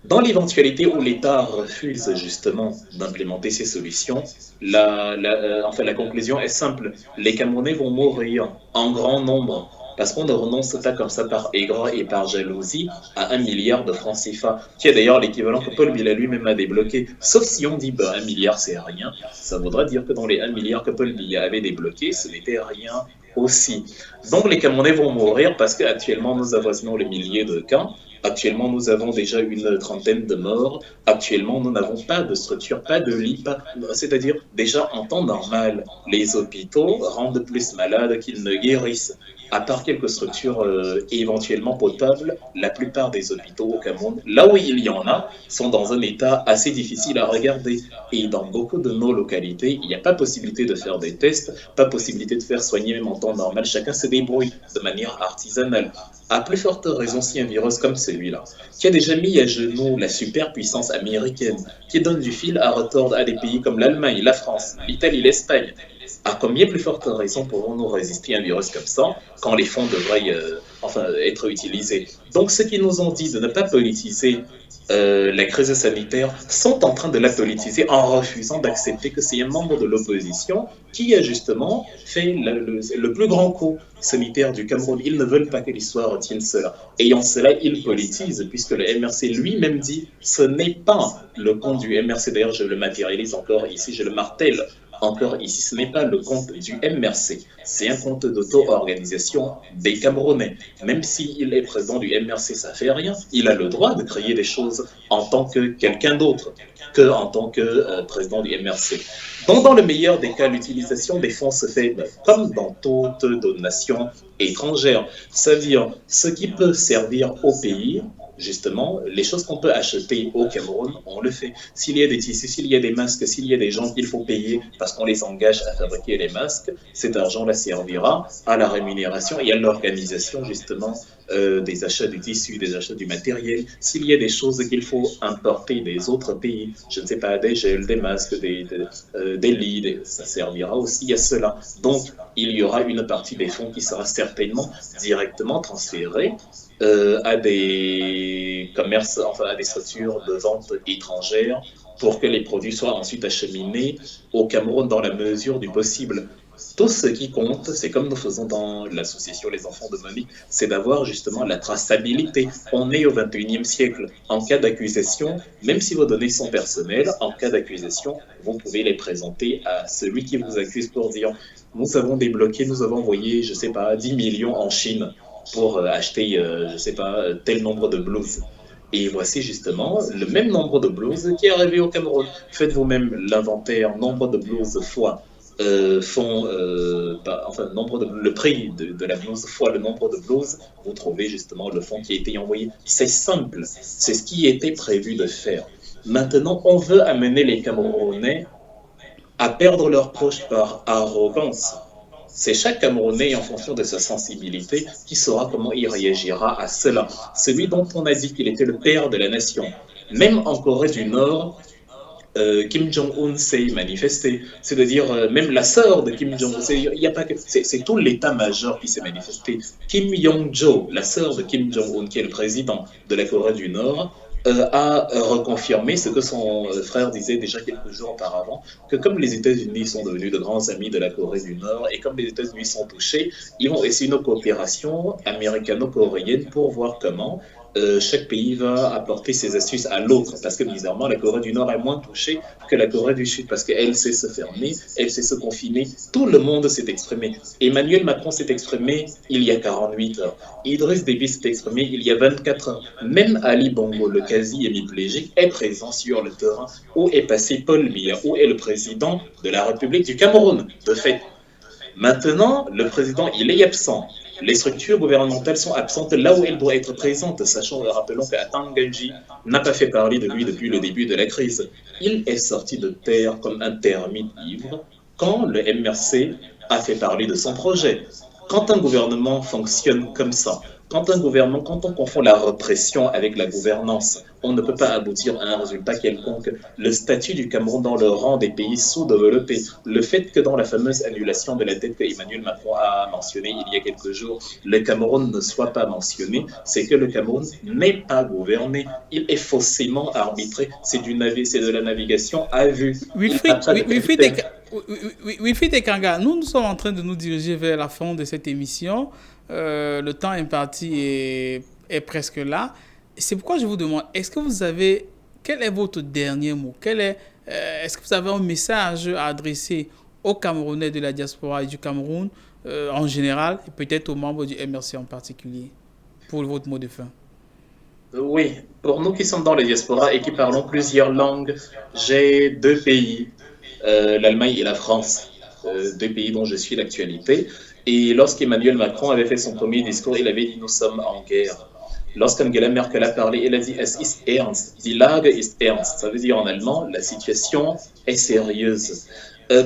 Dans l'éventualité où l'État refuse justement d'implémenter ces solutions, la conclusion est simple. Les Camerounais vont mourir en grand nombre parce qu'on ne renonce pas comme ça par aigreur et par jalousie à 1 milliard de francs CFA, qui est d'ailleurs l'équivalent que Paul Biya lui-même a débloqué. Sauf si on dit 1 milliard c'est rien, ça voudra dire que dans les 1 milliard que Paul Biya avait débloqué, ce n'était rien aussi. Donc les Camerounais vont mourir parce qu'actuellement nous avoisinons les milliers de cas. Actuellement, nous avons déjà une trentaine de morts. Actuellement, nous n'avons pas de structure, pas de lit. C'est-à-dire, déjà en temps normal, les hôpitaux rendent plus malades qu'ils ne guérissent. À part quelques structures éventuellement potables, la plupart des hôpitaux au Cameroun, là où il y en a, sont dans un état assez difficile à regarder. Et dans beaucoup de nos localités, il n'y a pas possibilité de faire des tests, pas possibilité de faire soigner même en temps normal. Chacun se débrouille de manière artisanale. À plus forte raison si un virus comme celui-là, qui a déjà mis à genoux la superpuissance américaine, qui donne du fil à retordre à des pays comme l'Allemagne, la France, l'Italie, l'Espagne, à combien plus forte raison pourrons-nous résister à un virus comme ça quand les fonds devraient être utilisés? Donc ceux qui nous ont dit de ne pas politiser la crise sanitaire sont en train de la politiser en refusant d'accepter que c'est un membre de l'opposition qui a justement fait le plus grand coup sanitaire du Cameroun. Ils ne veulent pas que l'histoire retienne cela. Et en cela, ils politisent, puisque le MRC lui-même dit ce n'est pas le compte du MRC. D'ailleurs, je le matérialise encore ici, je le martèle encore ici. Ce n'est pas le compte du MRC, c'est un compte d'auto-organisation des Camerounais. Même s'il est président du MRC, ça ne fait rien. Il a le droit de créer des choses en tant que quelqu'un d'autre que en tant que président du MRC. Donc, dans le meilleur des cas, l'utilisation des fonds se fait comme dans toute donation étrangère. C'est-à-dire, ce qui peut servir au pays, justement, les choses qu'on peut acheter au Cameroun, on le fait. S'il y a des tissus, s'il y a des masques, s'il y a des gens qu'il faut payer parce qu'on les engage à fabriquer les masques, cet argent-là servira à la rémunération et à l'organisation, justement, des achats du tissu, des achats du matériel. S'il y a des choses qu'il faut importer des autres pays, je ne sais pas, des gels, des masques, des lits, ça servira aussi à cela. Donc, il y aura une partie des fonds qui sera certainement directement transférée à des commerces, enfin à des structures de vente étrangères pour que les produits soient ensuite acheminés au Cameroun dans la mesure du possible. Tout ce qui compte, c'est comme nous faisons dans l'association Les Enfants de Monique, c'est d'avoir justement la traçabilité. On est au XXIe siècle. En cas d'accusation, même si vos données sont personnelles, en cas d'accusation, vous pouvez les présenter à celui qui vous accuse pour dire « Nous avons débloqué, nous avons envoyé, je ne sais pas, 10 millions en Chine pour acheter, je ne sais pas, tel nombre de blouses. » Et voici justement le même nombre de blouses qui est arrivé au Cameroun. Faites vous-même l'inventaire, nombre de blouses fois le prix de la blouse fois le nombre de blouses, vous trouvez justement le fonds qui a été envoyé. C'est simple, c'est ce qui était prévu de faire. Maintenant, on veut amener les Camerounais à perdre leurs proches par arrogance. C'est chaque Camerounais, en fonction de sa sensibilité, qui saura comment il réagira à cela. Celui dont on a dit qu'il était le père de la nation. Même en Corée du Nord, Kim Jong-un s'est manifesté. C'est-à-dire, même la sœur de Kim Jong-un, c'est tout l'état-major qui s'est manifesté. Kim Yong-jo, la sœur de Kim Jong-un, qui est le président de la Corée du Nord, a reconfirmé ce que son frère disait déjà quelques jours auparavant, que comme les États-Unis sont devenus de grands amis de la Corée du Nord et comme les États-Unis sont touchés, ils vont essayer une coopération américano-coréenne pour voir comment chaque pays va apporter ses astuces à l'autre, parce que bizarrement, la Corée du Nord est moins touchée que la Corée du Sud, parce qu'elle sait se fermer, elle sait se confiner, tout le monde s'est exprimé. Emmanuel Macron s'est exprimé il y a 48 heures, Idriss Déby s'est exprimé il y a 24 heures, même Ali Bongo, le quasi-hémiplégique, est présent sur le terrain où est passé Paul Biya, où est le président de la République du Cameroun, de fait. Maintenant, le président, il est absent. Les structures gouvernementales sont absentes là où elles doivent être présentes, sachant, rappelons qu'Atan Ganji n'a pas fait parler de lui depuis le début de la crise. Il est sorti de terre comme un termite ivre quand le MRC a fait parler de son projet. Quand un gouvernement fonctionne comme ça, quand on confond la répression avec la gouvernance, on ne peut pas aboutir à un résultat quelconque. Le statut du Cameroun dans le rang des pays sous-développés, le fait que dans la fameuse annulation de la dette que Emmanuel Macron a mentionnée il y a quelques jours, le Cameroun ne soit pas mentionné, c'est que le Cameroun n'est pas gouverné. Il est faussément arbitré. C'est de la navigation à vue. Wilfried Ekanga, nous sommes en train de nous diriger vers la fin de cette émission. Le temps imparti est presque là. C'est pourquoi je vous demande, quel est votre dernier mot? Est-ce que vous avez un message à adresser aux Camerounais de la diaspora et du Cameroun en général, et peut-être aux membres du MRC en particulier, pour votre mot de fin? Oui, pour nous qui sommes dans la diaspora et qui parlons plusieurs langues, j'ai deux pays, l'Allemagne et la France, deux pays dont je suis l'actualité. Et lorsqu'Emmanuel Macron avait fait son premier discours, il avait dit nous sommes en guerre. Lorsqu'Angela Merkel a parlé, elle a dit es ist ernst, die Lage ist ernst. Ça veut dire en allemand la situation est sérieuse.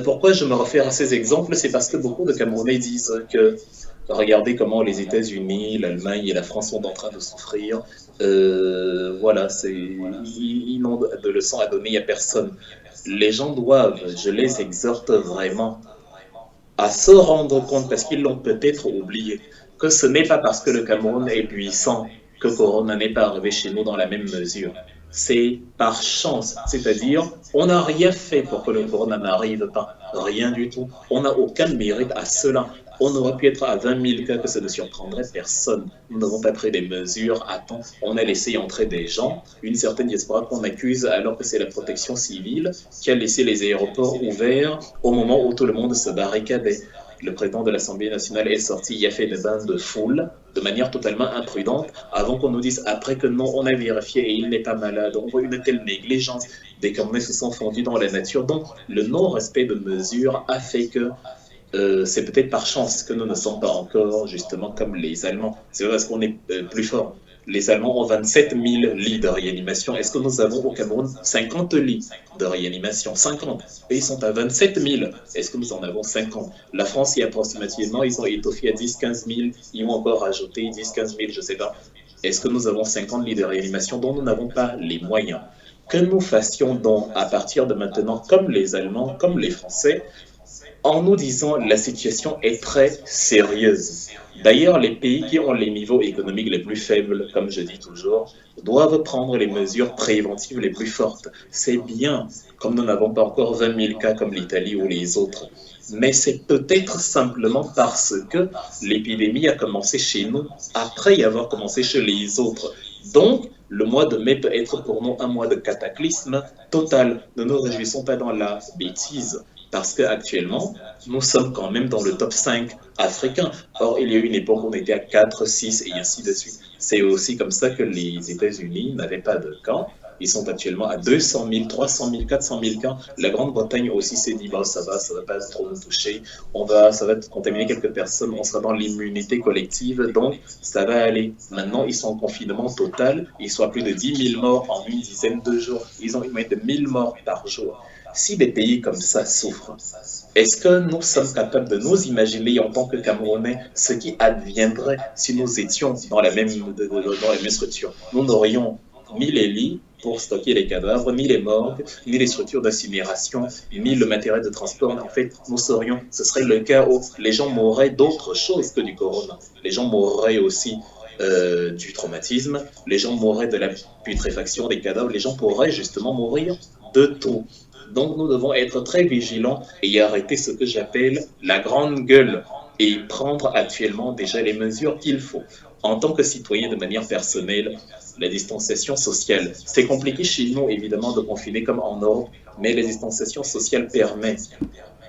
Pourquoi je me réfère à ces exemples? C'est parce que beaucoup de Camerounais disent que regardez comment les États-Unis, l'Allemagne et la France sont en train de souffrir. Voilà, ils n'ont de leçons à donner à personne. Les gens doivent, je les exhorte vraiment, à se rendre compte, parce qu'ils l'ont peut-être oublié, que ce n'est pas parce que le Cameroun est puissant que Corona n'est pas arrivé chez nous dans la même mesure. C'est par chance, c'est-à-dire on n'a rien fait pour que le Corona n'arrive pas, rien du tout. On n'a aucun mérite à cela. On aurait pu être à 20 000 cas que ça ne surprendrait personne. Nous n'avons pas pris des mesures à temps. On a laissé entrer des gens, une certaine diaspora qu'on accuse alors que c'est la protection civile qui a laissé les aéroports ouverts au moment où tout le monde se barricadait. Le président de l'Assemblée nationale est sorti, il a fait des bains de foule de manière totalement imprudente avant qu'on nous dise après que non, on a vérifié et il n'est pas malade. On voit une telle négligence. Des Camerounais se sont fondus dans la nature. Donc, le non-respect de mesures a fait que c'est peut-être par chance que nous ne sommes pas encore justement comme les Allemands. C'est parce qu'on est plus fort. Les Allemands ont 27 000 lits de réanimation. Est-ce que nous avons au Cameroun 50 lits de réanimation? 50. Et ils sont à 27 000. Est-ce que nous en avons 50? La France, y approximativement, ils ont étoffé à 10-15 000. Ils vont encore rajouter 10-15 000, je ne sais pas. Est-ce que nous avons 50 lits de réanimation dont nous n'avons pas les moyens? Que nous fassions donc à partir de maintenant, comme les Allemands, comme les Français, en nous disant la situation est très sérieuse. D'ailleurs, les pays qui ont les niveaux économiques les plus faibles, comme je dis toujours, doivent prendre les mesures préventives les plus fortes. C'est bien, comme nous n'avons pas encore 20 000 cas comme l'Italie ou les autres. Mais c'est peut-être simplement parce que l'épidémie a commencé chez nous après y avoir commencé chez les autres. Donc, le mois de mai peut être pour nous un mois de cataclysme total. Ne nous réjouissons pas dans la bêtise. Parce qu'actuellement, nous sommes quand même dans le top 5 africain. Or, il y a eu une époque où on était à 4, 6 et ainsi de suite. C'est aussi comme ça que les États-Unis n'avaient pas de cas. Ils sont actuellement à 200 000, 300 000, 400 000 cas. La Grande-Bretagne aussi s'est dit, bah, ça va pas trop nous toucher. Ça va contaminer quelques personnes. On sera dans l'immunité collective. Donc, ça va aller. Maintenant, ils sont en confinement total. Ils sont à plus de 10 000 morts en une dizaine de jours. Ils ont une moyenne de 1000 morts par jour. Si des pays comme ça souffrent, est-ce que nous sommes capables de nous imaginer en tant que Camerounais ce qui adviendrait si nous étions dans la même structure? Nous n'aurions ni les lits pour stocker les cadavres, ni les morgues, ni les structures d'incinération, ni le matériel de transport. En fait, ce serait le cas où les gens mourraient d'autre chose que du corona. Les gens mourraient aussi du traumatisme, les gens mourraient de la putréfaction des cadavres, les gens pourraient justement mourir de tout. Donc nous devons être très vigilants et arrêter ce que j'appelle la grande gueule et prendre actuellement déjà les mesures qu'il faut. En tant que citoyen de manière personnelle, la distanciation sociale, c'est compliqué chez nous évidemment de confiner comme en Europe, mais la distanciation sociale permet,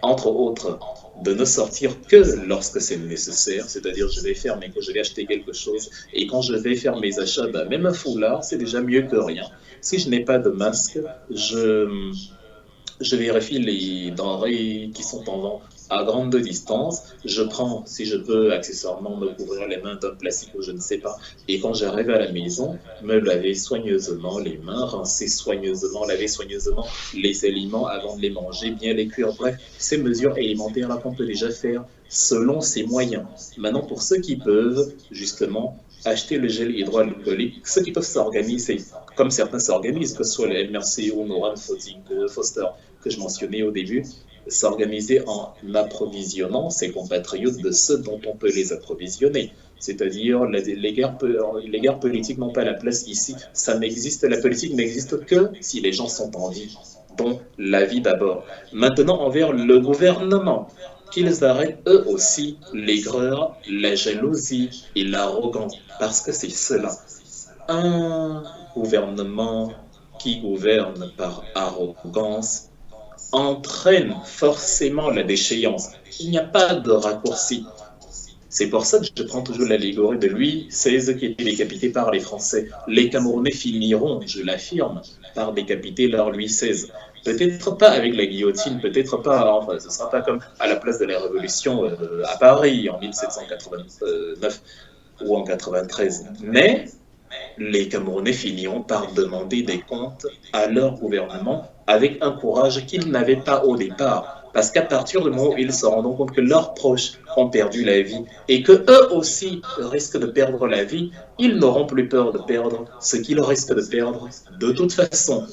entre autres, de ne sortir que lorsque c'est nécessaire, c'est-à-dire je vais acheter quelque chose et quand je vais faire mes achats, même un foulard, c'est déjà mieux que rien. Si je n'ai pas de masque, je vérifie les denrées qui sont en vente à grande distance. Je prends, si je peux, accessoirement me couvrir les mains d'un plastique ou je ne sais pas. Et quand j'arrive à la maison, me laver soigneusement les mains, rincer soigneusement, laver soigneusement les aliments avant de les manger, bien les cuire. Bref, ces mesures élémentaires-là qu'on peut déjà faire selon ses moyens. Maintenant, pour ceux qui peuvent, justement, acheter le gel hydroalcoolique, ceux qui peuvent s'organiser, comme certains s'organisent, que ce soit le MRC ou Noran Foster, que je mentionnais au début, s'organiser en approvisionnant ses compatriotes de ce dont on peut les approvisionner. C'est-à-dire, les guerres politiques n'ont pas la place ici. La politique n'existe que si les gens sont en vie. Donc, la vie d'abord. Maintenant, envers le gouvernement, qu'ils arrêtent eux aussi l'aigreur, la jalousie et l'arrogance. Parce que c'est cela. Un gouvernement qui gouverne par arrogance entraîne forcément la déchéance. Il n'y a pas de raccourci. C'est pour ça que je prends toujours l'allégorie de Louis XVI qui était décapité par les Français. Les Camerounais finiront, je l'affirme, par décapiter leur Louis XVI. Peut-être pas avec la guillotine, peut-être pas, enfin, ce ne sera pas comme à la place de la Révolution à Paris en 1789 ou en 93. Mais les Camerounais finiront par demander des comptes à leur gouvernement avec un courage qu'ils n'avaient pas au départ. Parce qu'à partir du moment où ils se rendront compte que leurs proches ont perdu la vie et que eux aussi risquent de perdre la vie, ils n'auront plus peur de perdre ce qu'ils risquent de perdre de toute façon.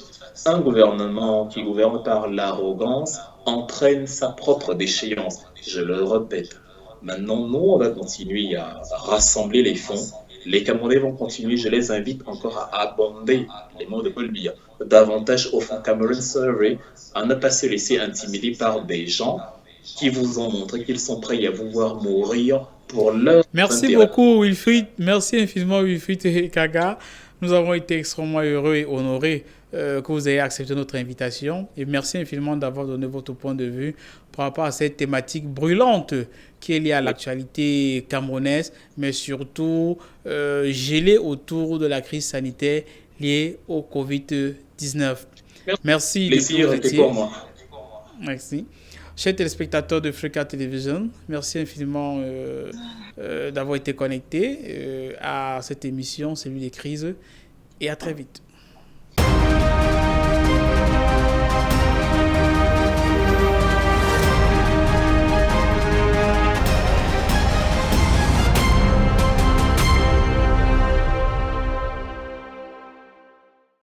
Un gouvernement qui gouverne par l'arrogance entraîne sa propre déchéance. Je le répète. Maintenant, nous, on va continuer à rassembler les fonds. Les Camerounais vont continuer, je les invite encore à abonder, les mots de Paul Biya, davantage au fond Cameroun Survey, à ne pas se laisser intimider par des gens qui vous ont montré qu'ils sont prêts à vous voir mourir pour leur Merci intérêt. beaucoup Wilfried, merci infiniment Wilfried Kaga. Nous avons été extrêmement heureux et honorés que vous ayez accepté notre invitation et merci infiniment d'avoir donné votre point de vue par rapport à cette thématique brûlante qui est liée à l'actualité camerounaise, mais surtout gelée autour de la crise sanitaire liée au Covid-19. Merci de Plaisir était pour moi. Merci. Chers téléspectateurs de Frika Television, merci infiniment d'avoir été connectés à cette émission, celui des crises, et à très vite.